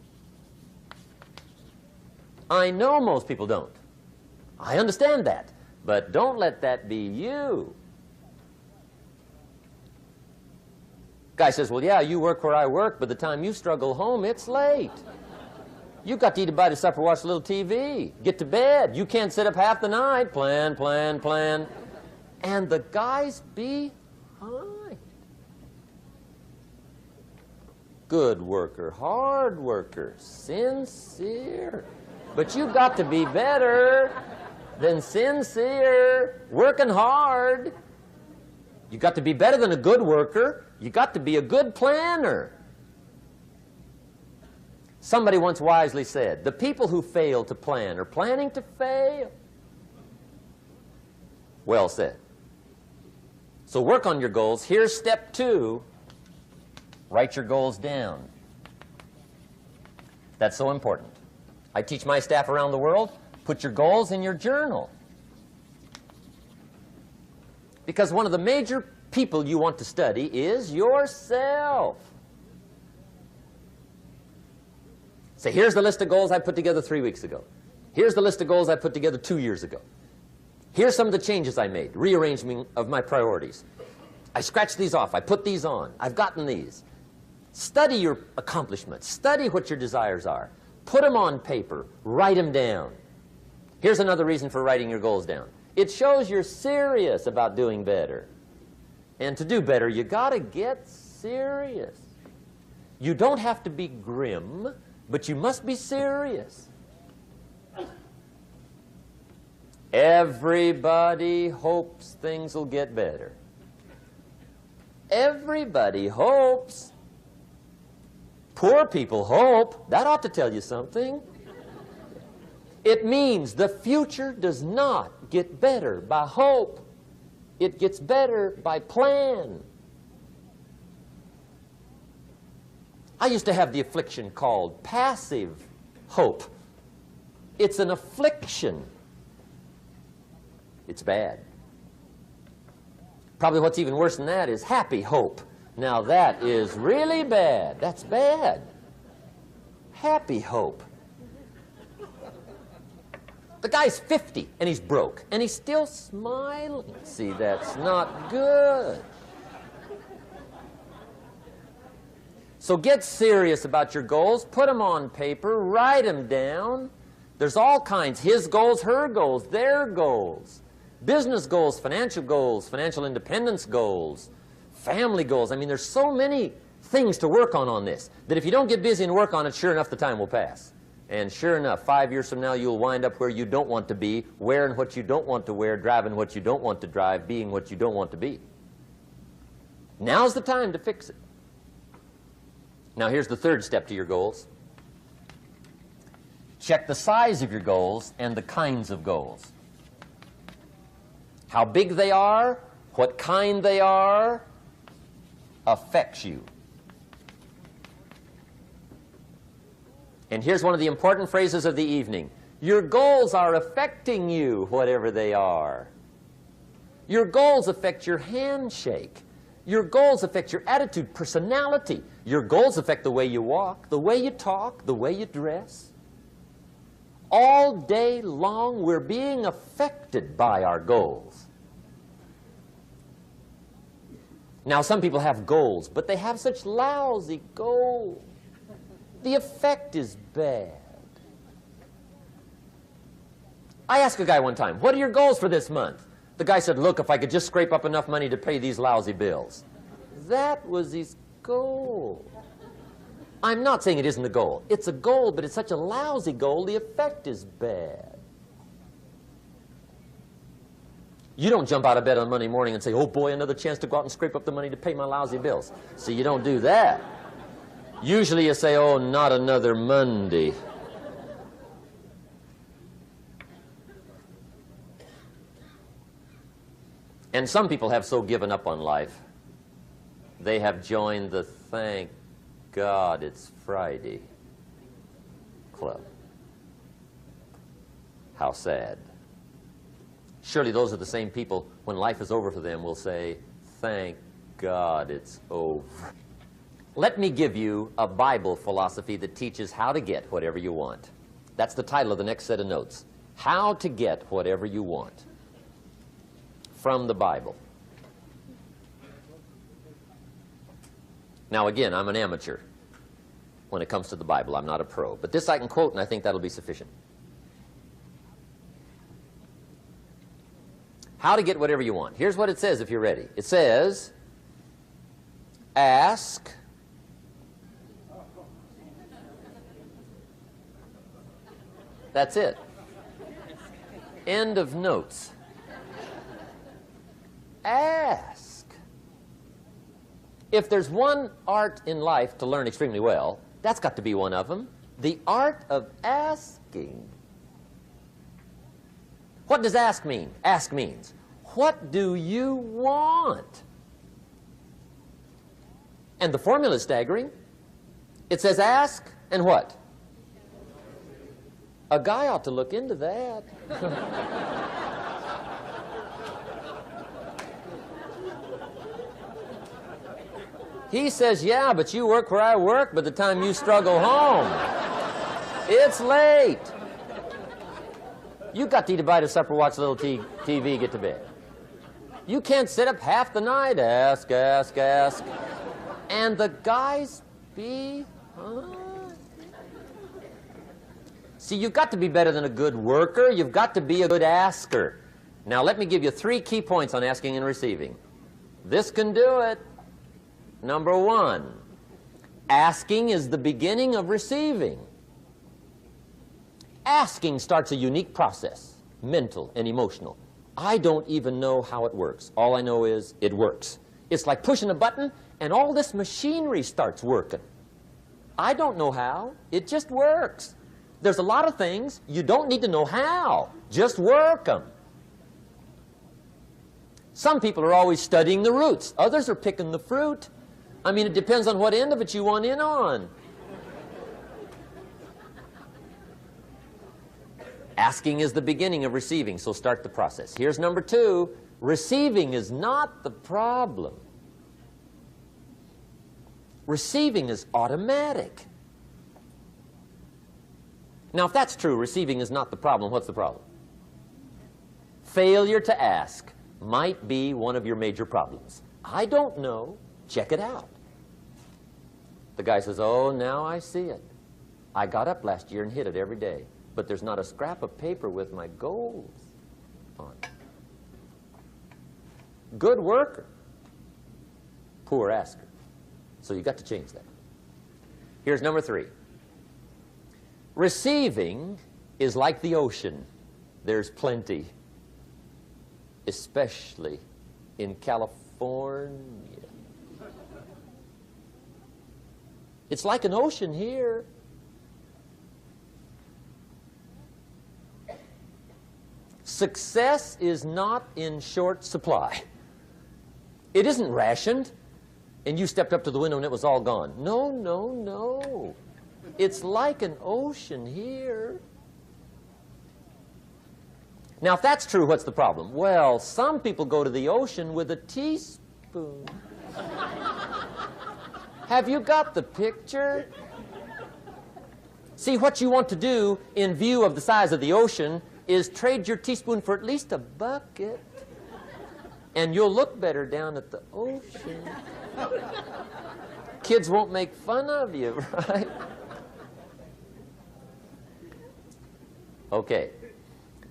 I know most people don't. I understand that, but don't let that be you. Guy says, well, yeah, you work where I work, but the time you struggle home, it's late. You've got to eat a bite of supper, watch a little TV, get to bed. You can't sit up half the night. Plan, plan, plan. And the guy's behind. Good worker, hard worker, sincere. But you've got to be better than sincere, working hard. You've got to be better than a good worker. You've got to be a good planner. Somebody once wisely said, the people who fail to plan are planning to fail. Well said. So work on your goals. Here's step two. Write your goals down. That's so important. I teach my staff around the world, put your goals in your journal. Because one of the major people you want to study is yourself. So here's the list of goals I put together 3 weeks ago. Here's the list of goals I put together 2 years ago. Here's some of the changes I made, rearrangement of my priorities. I scratched these off. I put these on. I've gotten these. Study your accomplishments. Study what your desires are. Put them on paper. Write them down. Here's another reason for writing your goals down. It shows you're serious about doing better. And to do better, you got to get serious. You don't have to be grim, but you must be serious. Everybody hopes things will get better. Everybody hopes. Poor people hope. That ought to tell you something. It means the future does not get better by hope. It gets better by plan. I used to have the affliction called passive hope. It's an affliction. It's bad. Probably what's even worse than that is happy hope. Now that is really bad. That's bad. Happy hope. The guy's 50 and he's broke and he's still smiling. See, that's not good. So get serious about your goals. Put them on paper. Write them down. There's all kinds. His goals, her goals, their goals. Business goals, financial independence goals, family goals. I mean, there's so many things to work on this that if you don't get busy and work on it, sure enough, the time will pass. And sure enough, 5 years from now, you'll wind up where you don't want to be, wearing what you don't want to wear, driving what you don't want to drive, being what you don't want to be. Now's the time to fix it. Now, here's the third step to your goals. Check the size of your goals and the kinds of goals. How big they are, what kind they are, affects you. And here's one of the important phrases of the evening. Your goals are affecting you, whatever they are. Your goals affect your handshake. Your goals affect your attitude, personality. Your goals affect the way you walk, the way you talk, the way you dress. All day long, we're being affected by our goals. Now, some people have goals, but they have such lousy goals. The effect is bad. I asked a guy one time, what are your goals for this month? The guy said, look, if I could just scrape up enough money to pay these lousy bills. That was his goal. I'm not saying it isn't a goal. It's a goal, but it's such a lousy goal, the effect is bad. You don't jump out of bed on Monday morning and say, oh boy, another chance to go out and scrape up the money to pay my lousy bills. See, you don't do that. Usually you say, oh, not another Monday. And some people have so given up on life, they have joined the thank God it's Friday club. How sad. Surely those are the same people, when life is over for them, will say, thank God it's over. Let me give you a Bible philosophy that teaches how to get whatever you want. That's the title of the next set of notes. How to get whatever you want. From the Bible. Now again, I'm an amateur when it comes to the Bible. I'm not a pro. But this I can quote, and I think that'll be sufficient. How to get whatever you want. Here's what it says if you're ready. It says, ask. That's it. End of notes. Ask. If there's one art in life to learn extremely well, that's got to be one of them. The art of asking. What does ask mean? Ask means, what do you want? And the formula is staggering. It says ask and what? A guy ought to look into that. He says, yeah, but you work where I work. By the time you struggle home, it's late. You got to eat a bite of supper, watch a little TV, get to bed. You can't sit up half the night, ask. And the guys be, See, you've got to be better than a good worker. You've got to be a good asker. Now, let me give you 3 key points on asking and receiving. This can do it. Number 1, asking is the beginning of receiving. Asking starts a unique process, mental and emotional. I don't even know how it works. All I know is it works. It's like pushing a button and all this machinery starts working. I don't know how. It just works. There's a lot of things you don't need to know how. Just work them. Some people are always studying the roots. Others are picking the fruit. I mean, it depends on what end of it you want in on. Asking is the beginning of receiving, so start the process. Here's number 2. Receiving is not the problem. Receiving is automatic. Now, if that's true, receiving is not the problem, what's the problem? Failure to ask might be one of your major problems. I don't know. Check it out. The guy says, oh, now I see it. I got up last year and hit it every day, but there's not a scrap of paper with my goals on it. Good worker, poor asker. So you got to change that. Here's number 3. Receiving is like the ocean. There's plenty, especially in California. It's like an ocean here. Success is not in short supply. It isn't rationed, and you stepped up to the window and it was all gone. No, no, no. It's like an ocean here. Now, if that's true, what's the problem? Well, some people go to the ocean with a teaspoon. Have you got the picture? See, what you want to do in view of the size of the ocean is trade your teaspoon for at least a bucket, and you'll look better down at the ocean. Kids won't make fun of you, right? Okay.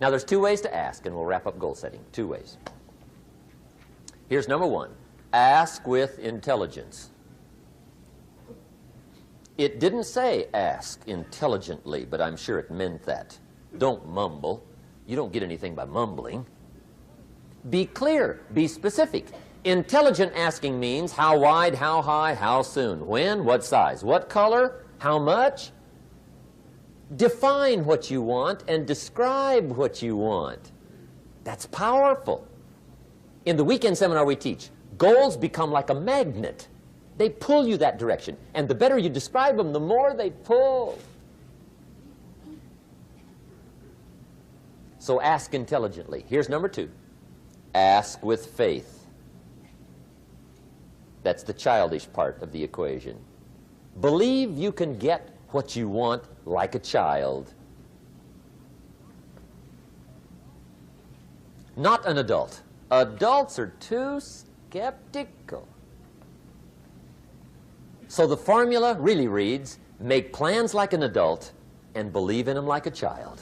Now, there's 2 ways to ask, and we'll wrap up goal setting. 2 ways. Here's number 1. Ask with intelligence. It didn't say ask intelligently, but I'm sure it meant that. Don't mumble. You don't get anything by mumbling. Be clear. Be specific. Intelligent asking means how wide, how high, how soon, when, what size, what color, how much. Define what you want and describe what you want. That's powerful. In the weekend seminar we teach, goals become like a magnet. They pull you that direction. And the better you describe them, the more they pull. So ask intelligently. Here's number 2. Ask with faith. That's the childish part of the equation. Believe you can get what you want like a child. Not an adult. Adults are too skeptical. So the formula really reads, make plans like an adult and believe in them like a child.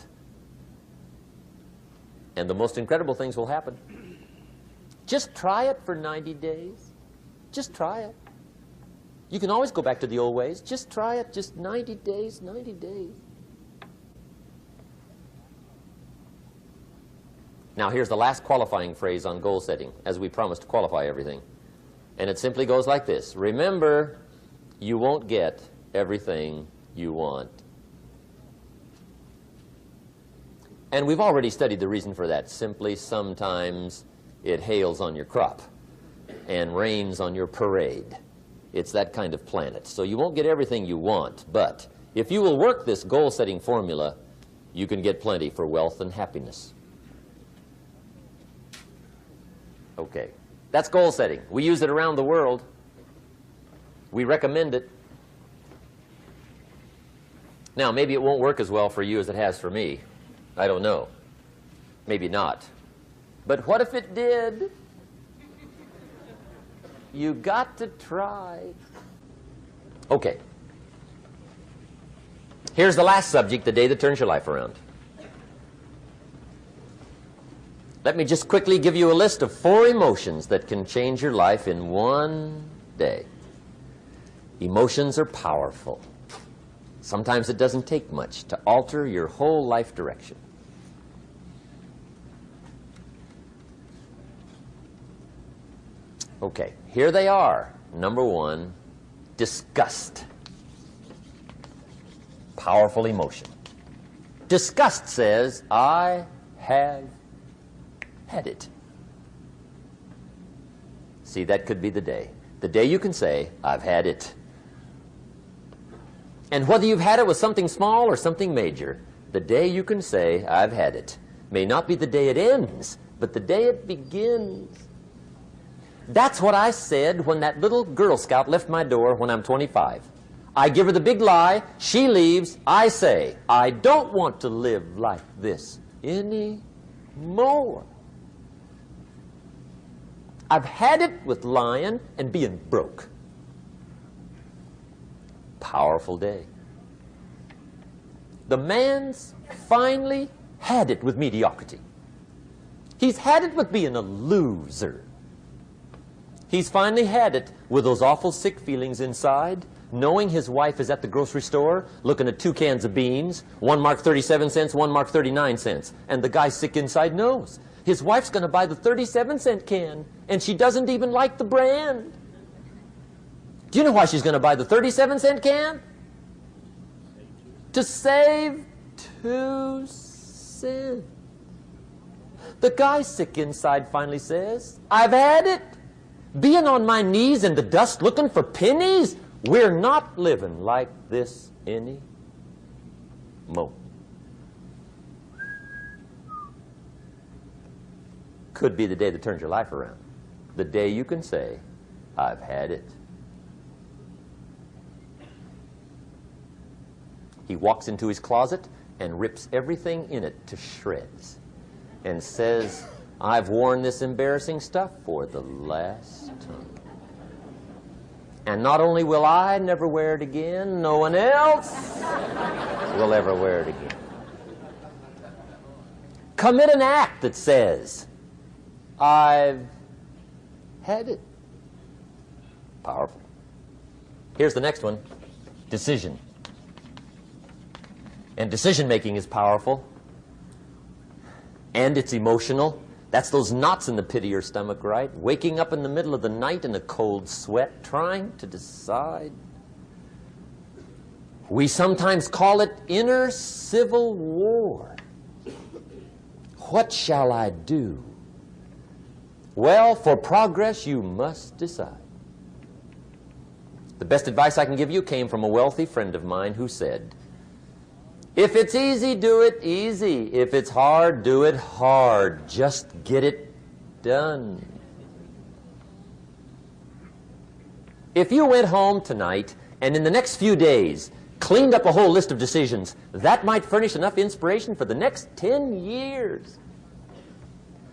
And the most incredible things will happen. Just try it for 90 days. Just try it. You can always go back to the old ways. Just try it, just 90 days, 90 days. Now, here's the last qualifying phrase on goal setting, as we promised to qualify everything. And it simply goes like this. Remember, you won't get everything you want. And we've already studied the reason for that. Simply, sometimes it hails on your crop and rains on your parade. It's that kind of planet. So you won't get everything you want, but if you will work this goal-setting formula, you can get plenty for wealth and happiness. Okay, that's goal setting. We use it around the world. We recommend it. Now, maybe it won't work as well for you as it has for me. I don't know. Maybe not. But what if it did? You got to try. Okay. Here's the last subject, the day that turns your life around. Let me just quickly give you a list of 4 emotions that can change your life in one day. Emotions are powerful. Sometimes it doesn't take much to alter your whole life direction. Okay, here they are. Number 1, disgust. Powerful emotion. Disgust says, I have had it. See, that could be the day. The day you can say, I've had it. And whether you've had it with something small or something major, the day you can say, I've had it, may not be the day it ends, but the day it begins. That's what I said when that little Girl Scout left my door when I'm 25. I give her the big lie, she leaves, I say, I don't want to live like this anymore. I've had it with lying and being broke. Powerful day. The man's finally had it with mediocrity. He's had it with being a loser. He's finally had it with those awful sick feelings inside, knowing his wife is at the grocery store looking at 2 cans of beans, one marked 37 cents, one marked 39 cents. And the guy sick inside knows his wife's going to buy the 37-cent can, and she doesn't even like the brand. Do you know why she's going to buy the 37-cent can? To save 2 cents. The guy sick inside finally says, I've had it. Being on my knees in the dust looking for pennies, we're not living like this anymore. Could be the day that turns your life around. The day you can say, I've had it. He walks into his closet and rips everything in it to shreds and says, I've worn this embarrassing stuff for the last time. And not only will I never wear it again, no one else will ever wear it again. Commit an act that says, I've had it. Powerful. Here's the next one, decision. And decision-making is powerful. And it's emotional. That's those knots in the pit of your stomach, right? Waking up in the middle of the night in a cold sweat, trying to decide. We sometimes call it inner civil war. What shall I do? Well, for progress, you must decide. The best advice I can give you came from a wealthy friend of mine who said, if it's easy, do it easy. If it's hard, do it hard. Just get it done. If you went home tonight and in the next few days cleaned up a whole list of decisions, that might furnish enough inspiration for the next 10 years.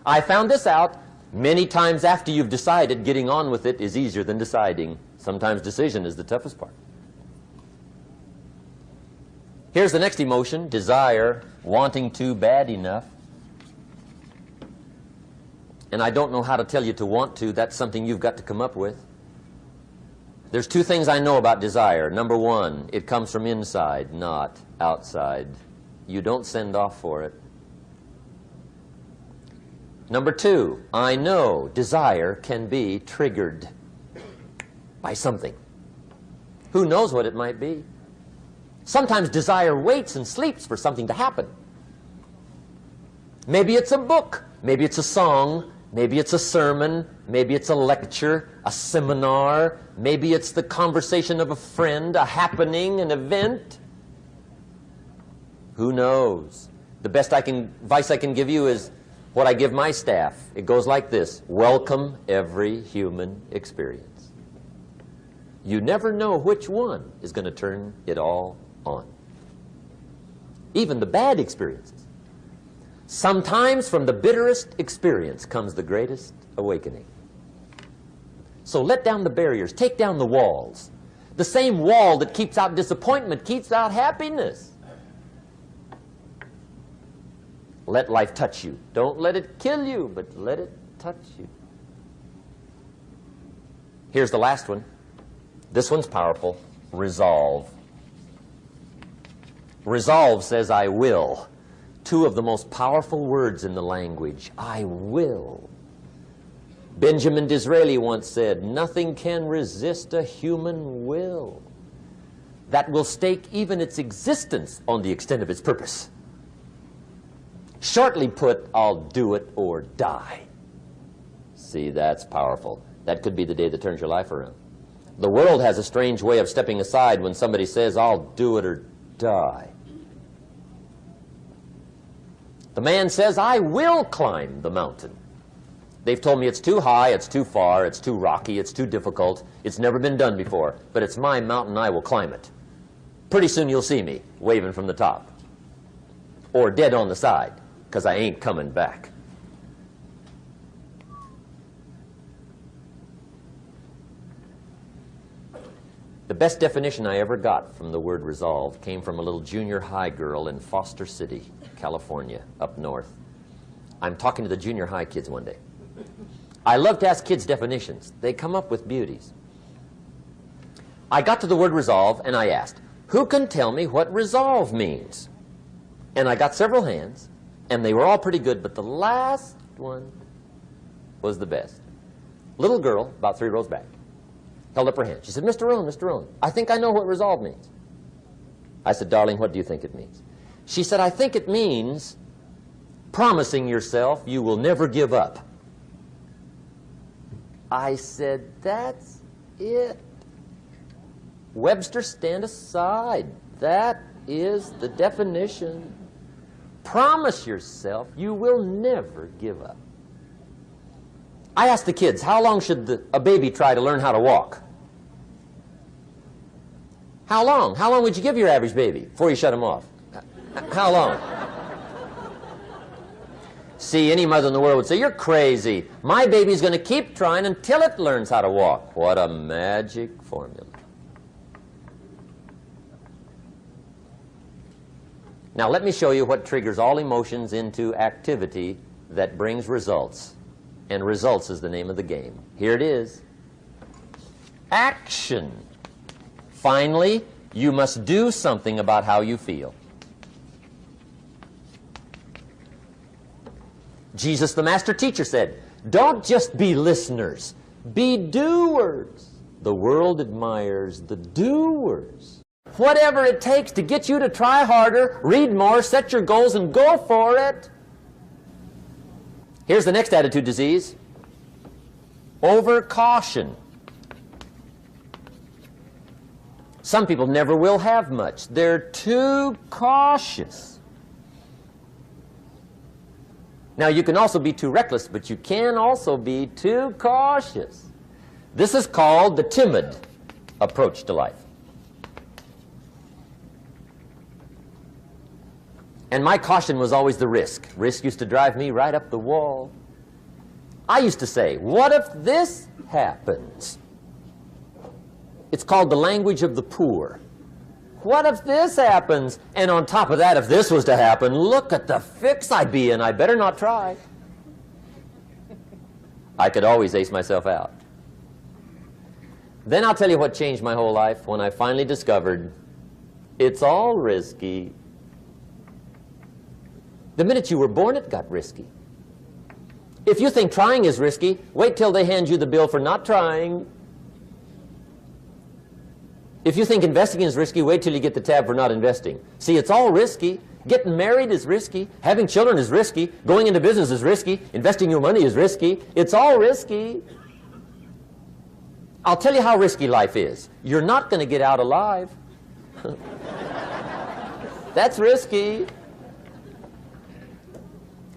I found this out many times after you've decided. Getting on with it is easier than deciding. Sometimes decision is the toughest part. Here's the next emotion, desire, wanting to bad enough. And I don't know how to tell you to want to. That's something you've got to come up with. There's 2 things I know about desire. Number 1, it comes from inside, not outside. You don't send off for it. Number 2, I know desire can be triggered by something. Who knows what it might be? Sometimes desire waits and sleeps for something to happen. Maybe it's a book, maybe it's a song, maybe it's a sermon, maybe it's a lecture, a seminar, maybe it's the conversation of a friend, a happening, an event. Who knows? The best advice I can give you is what I give my staff. It goes like this: welcome every human experience. You never know which one is going to turn it all on. Even the bad experiences. Sometimes from the bitterest experience comes the greatest awakening. So let down the barriers, take down the walls. The same wall that keeps out disappointment keeps out happiness. Let life touch you. Don't let it kill you, but let it touch you. Here's the last one. This one's powerful. Resolve. Resolve says, I will. Two of the most powerful words in the language. I will. Benjamin Disraeli once said, nothing can resist a human will that will stake even its existence on the extent of its purpose. Shortly put, I'll do it or die. See, that's powerful. That could be the day that turns your life around. The world has a strange way of stepping aside when somebody says, I'll do it or die. The man says, I will climb the mountain. They've told me it's too high, it's too far, it's too rocky, it's too difficult, it's never been done before, but it's my mountain, I will climb it. Pretty soon you'll see me waving from the top. Or dead on the side, because I ain't coming back. The best definition I ever got from the word resolve came from a little junior high girl in Foster City, California, up north. I'm talking to the junior high kids one day. I love to ask kids definitions. They come up with beauties. I got to the word resolve and I asked, who can tell me what resolve means? And I got several hands, and they were all pretty good, but the last one was the best. Little girl, about 3 rows back, held up her hand. She said, Mr. Rohn, I think I know what resolve means. I said, darling, what do you think it means? She said, I think it means promising yourself you will never give up. I said, that's it. Webster, stand aside. That is the definition. Promise yourself you will never give up. I asked the kids, how long should a baby try to learn how to walk? How long? How long would you give your average baby before you shut him off? How long? See, any mother in the world would say, you're crazy. My baby's going to keep trying until it learns how to walk. What a magic formula. Now let me show you what triggers all emotions into activity that brings results. And results is the name of the game. Here it is. Action. Finally, you must do something about how you feel. Jesus, the master teacher, said, don't just be listeners, be doers. The world admires the doers. Whatever it takes to get you to try harder, read more, set your goals, and go for it. Here's the next attitude disease. Over-caution. Some people never will have much. They're too cautious. Now, you can also be too reckless, but you can also be too cautious. This is called the timid approach to life. And my caution was always the risk. Risk used to drive me right up the wall. I used to say, what if this happens? It's called the language of the poor. What if this happens? And on top of that, if this was to happen, look at the fix I'd be in. I better not try. I could always ace myself out. Then I'll tell you what changed my whole life when I finally discovered it's all risky. The minute you were born, it got risky. If you think trying is risky, wait till they hand you the bill for not trying. If you think investing is risky, wait till you get the tab for not investing. See, it's all risky. Getting married is risky. Having children is risky. Going into business is risky. Investing your money is risky. It's all risky. I'll tell you how risky life is. You're not going to get out alive. That's risky.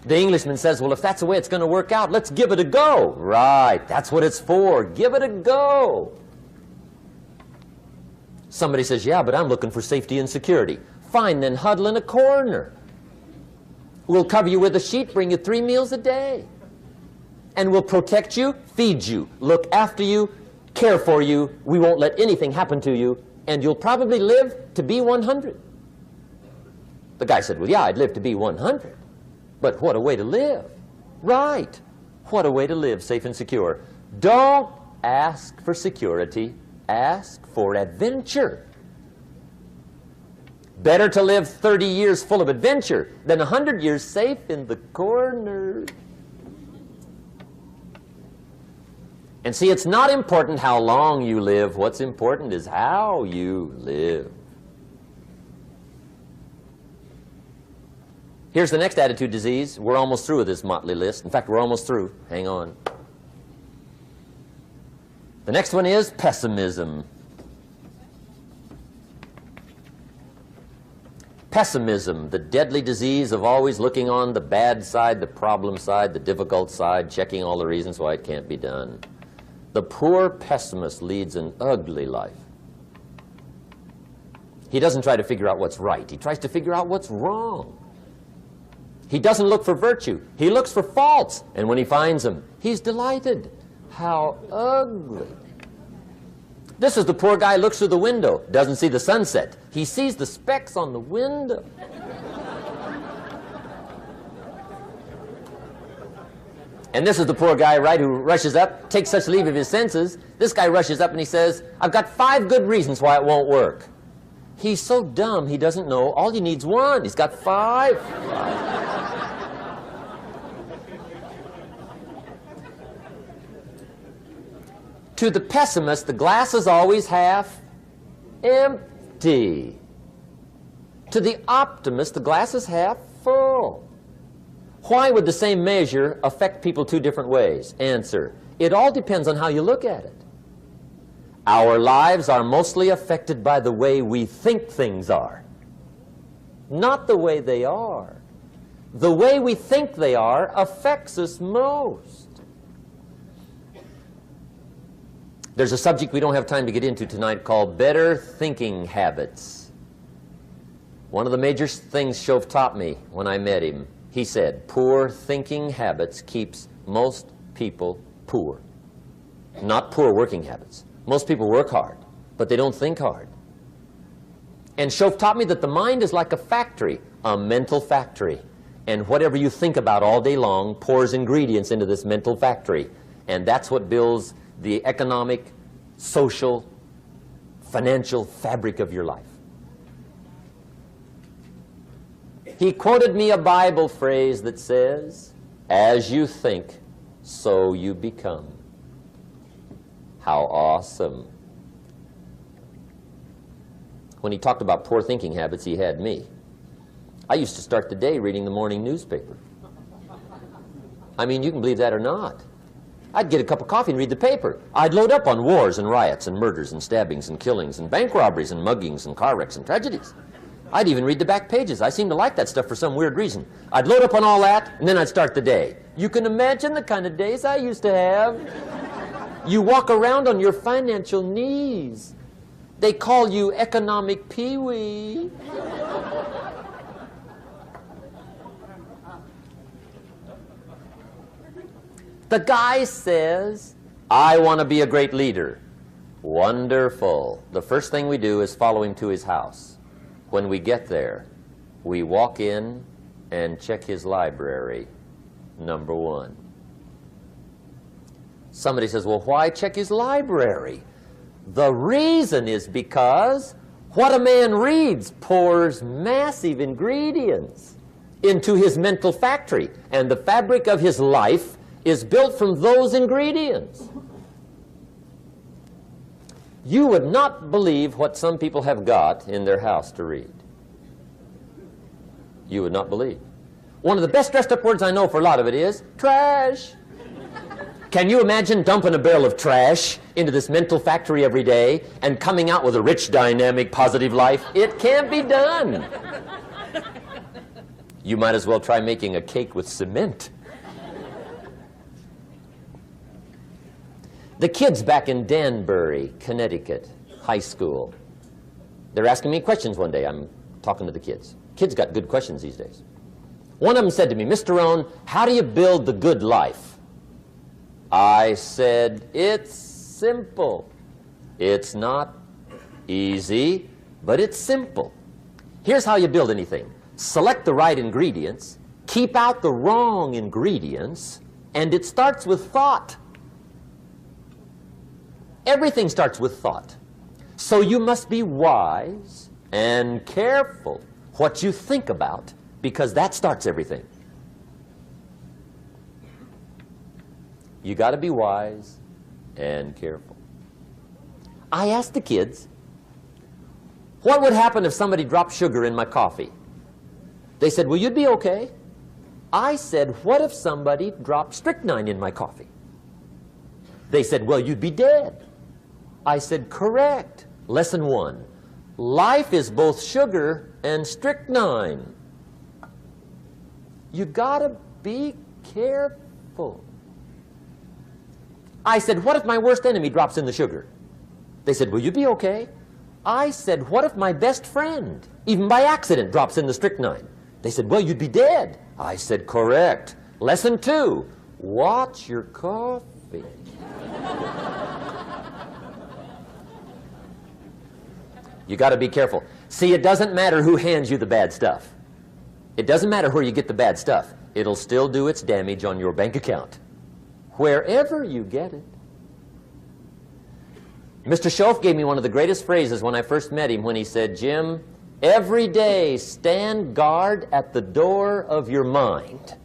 The Englishman says, well, if that's the way it's going to work out, let's give it a go. Right, that's what it's for. Give it a go. Somebody says, yeah, but I'm looking for safety and security. Fine, then huddle in a corner. We'll cover you with a sheet, bring you 3 meals a day. And we'll protect you, feed you, look after you, care for you. We won't let anything happen to you. And you'll probably live to be 100. The guy said, well, yeah, I'd live to be 100. But what a way to live. Right. What a way to live, safe and secure. Don't ask for security. Ask for adventure. Better to live 30 years full of adventure than 100 years safe in the corner. And see, it's not important how long you live. What's important is how you live. Here's the next attitude disease. We're almost through with this motley list. In fact, we're almost through. Hang on. The next one is pessimism. Pessimism, the deadly disease of always looking on the bad side, the problem side, the difficult side, checking all the reasons why it can't be done. The poor pessimist leads an ugly life. He doesn't try to figure out what's right. He tries to figure out what's wrong. He doesn't look for virtue. He looks for faults. And when he finds them, he's delighted. How ugly. This is the poor guy who looks through the window, doesn't see the sunset. He sees the specks on the window. And this is the poor guy, right, who rushes up, takes such leave of his senses. This guy rushes up and he says, I've got 5 good reasons why it won't work. He's so dumb he doesn't know all he needs 1. He's got 5. To the pessimist, the glass is always half empty. To the optimist, the glass is half full. Why would the same measure affect people 2 different ways? Answer, it all depends on how you look at it. Our lives are mostly affected by the way we think things are, not the way they are. The way we think they are affects us most. There's a subject we don't have time to get into tonight called better thinking habits. One of the major things Shove taught me when I met him, he said, poor thinking habits keeps most people poor. Not poor working habits. Most people work hard, but they don't think hard. And Shove taught me that the mind is like a factory, a mental factory. And whatever you think about all day long pours ingredients into this mental factory. And that's what builds the economic, social, financial fabric of your life. He quoted me a Bible phrase that says, as you think, so you become. How awesome. When he talked about poor thinking habits, he had me. I used to start the day reading the morning newspaper. I mean, you can believe that or not. I'd get a cup of coffee and read the paper. I'd load up on wars and riots and murders and stabbings and killings and bank robberies and muggings and car wrecks and tragedies. I'd even read the back pages. I seem to like that stuff for some weird reason. I'd load up on all that, and then I'd start the day. You can imagine the kind of days I used to have. You walk around on your financial knees. They call you economic peewee. The guy says, I want to be a great leader. Wonderful. The first thing we do is follow him to his house. When we get there, we walk in and check his library, number 1. Somebody says, well, why check his library? The reason is because what a man reads pours massive ingredients into his mental factory, and the fabric of his life is built from those ingredients. You would not believe what some people have got in their house to read. You would not believe. One of the best dressed up words I know for a lot of it is trash. Can you imagine dumping a barrel of trash into this mental factory every day and coming out with a rich, dynamic, positive life? It can't be done. You might as well try making a cake with cement. The kids back in Danbury, Connecticut, high school, they're asking me questions one day. I'm talking to the kids. Kids got good questions these days. One of them said to me, Mr. Rohn, how do you build the good life? I said, it's simple. It's not easy, but it's simple. Here's how you build anything. Select the right ingredients, keep out the wrong ingredients, and it starts with thought. Everything starts with thought. So you must be wise and careful what you think about, because that starts everything. You got to be wise and careful. I asked the kids, what would happen if somebody dropped sugar in my coffee? They said, well, you'd be okay. I said, what if somebody dropped strychnine in my coffee? They said, well, you'd be dead. I said, correct. Lesson 1. Life is both sugar and strychnine. You gotta be careful. I said, what if my worst enemy drops in the sugar? They said, will you be okay? I said, what if my best friend, even by accident, drops in the strychnine? They said, well, you'd be dead. I said, correct. Lesson 2, watch your coffee. You got to be careful. See, it doesn't matter who hands you the bad stuff. It doesn't matter where you get the bad stuff. It'll still do its damage on your bank account, wherever you get it. Mr. Schoaf gave me one of the greatest phrases when I first met him when he said, Jim, every day stand guard at the door of your mind.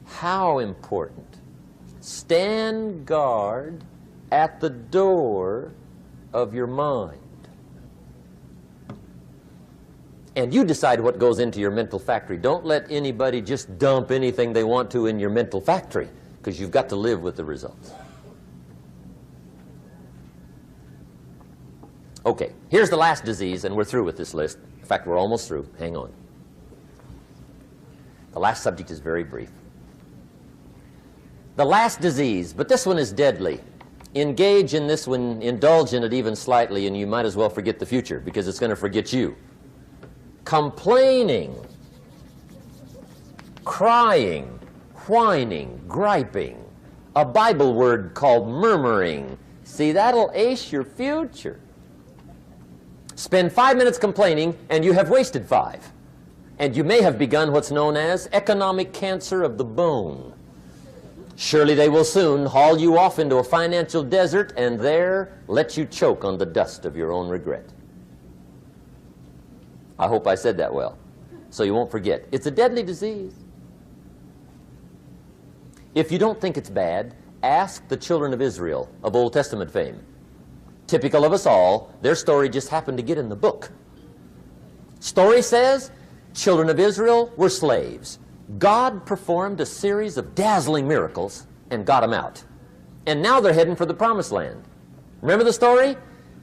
How important. Stand guard at the door of your mind. And you decide what goes into your mental factory. Don't let anybody just dump anything they want to in your mental factory, because you've got to live with the results. Okay, here's the last disease, and we're through with this list. In fact, we're almost through. Hang on. The last subject is very brief. The last disease, but this one is deadly. Engage in this one, indulge in it even slightly, and you might as well forget the future, because it's going to forget you. Complaining, crying, whining, griping, a Bible word called murmuring. See, that'll ace your future. Spend 5 minutes complaining, and you have wasted 5. And you may have begun what's known as economic cancer of the bone. Surely they will soon haul you off into a financial desert and there let you choke on the dust of your own regret. I hope I said that well, so you won't forget. It's a deadly disease. If you don't think it's bad, ask the children of Israel of Old Testament fame. Typical of us all, their story just happened to get in the book. Story says, children of Israel were slaves. God performed a series of dazzling miracles and got them out. And now they're heading for the promised land. Remember the story?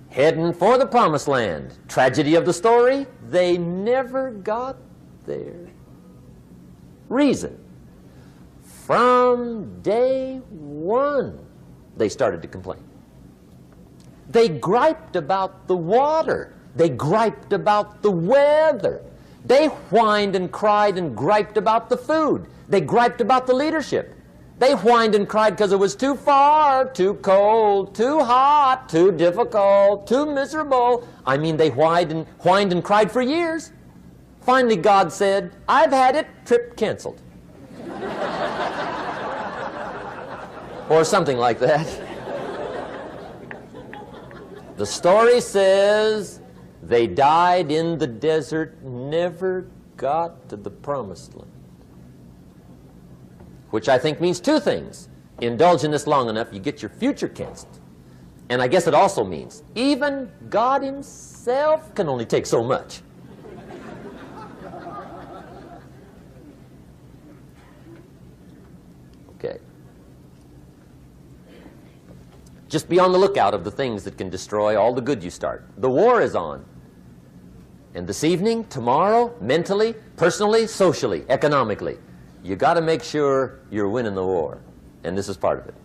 Heading for the promised land. Tragedy of the story, they never got there. Reason. From day one, they started to complain. They griped about the water. They griped about the weather. They whined and cried and griped about the food. They griped about the leadership. They whined and cried because it was too far, too cold, too hot, too difficult, too miserable. I mean, they whined and cried for years. Finally, God said, I've had it, trip canceled. Or something like that. The story says they died in the desert, never got to the promised land. Which I think means 2 things. Indulge in this long enough, you get your future canceled. And I guess it also means even God himself can only take so much. Okay. Just be on the lookout of the things that can destroy all the good you start. The war is on. And this evening, tomorrow, mentally, personally, socially, economically, you got to make sure you're winning the war. And this is part of it.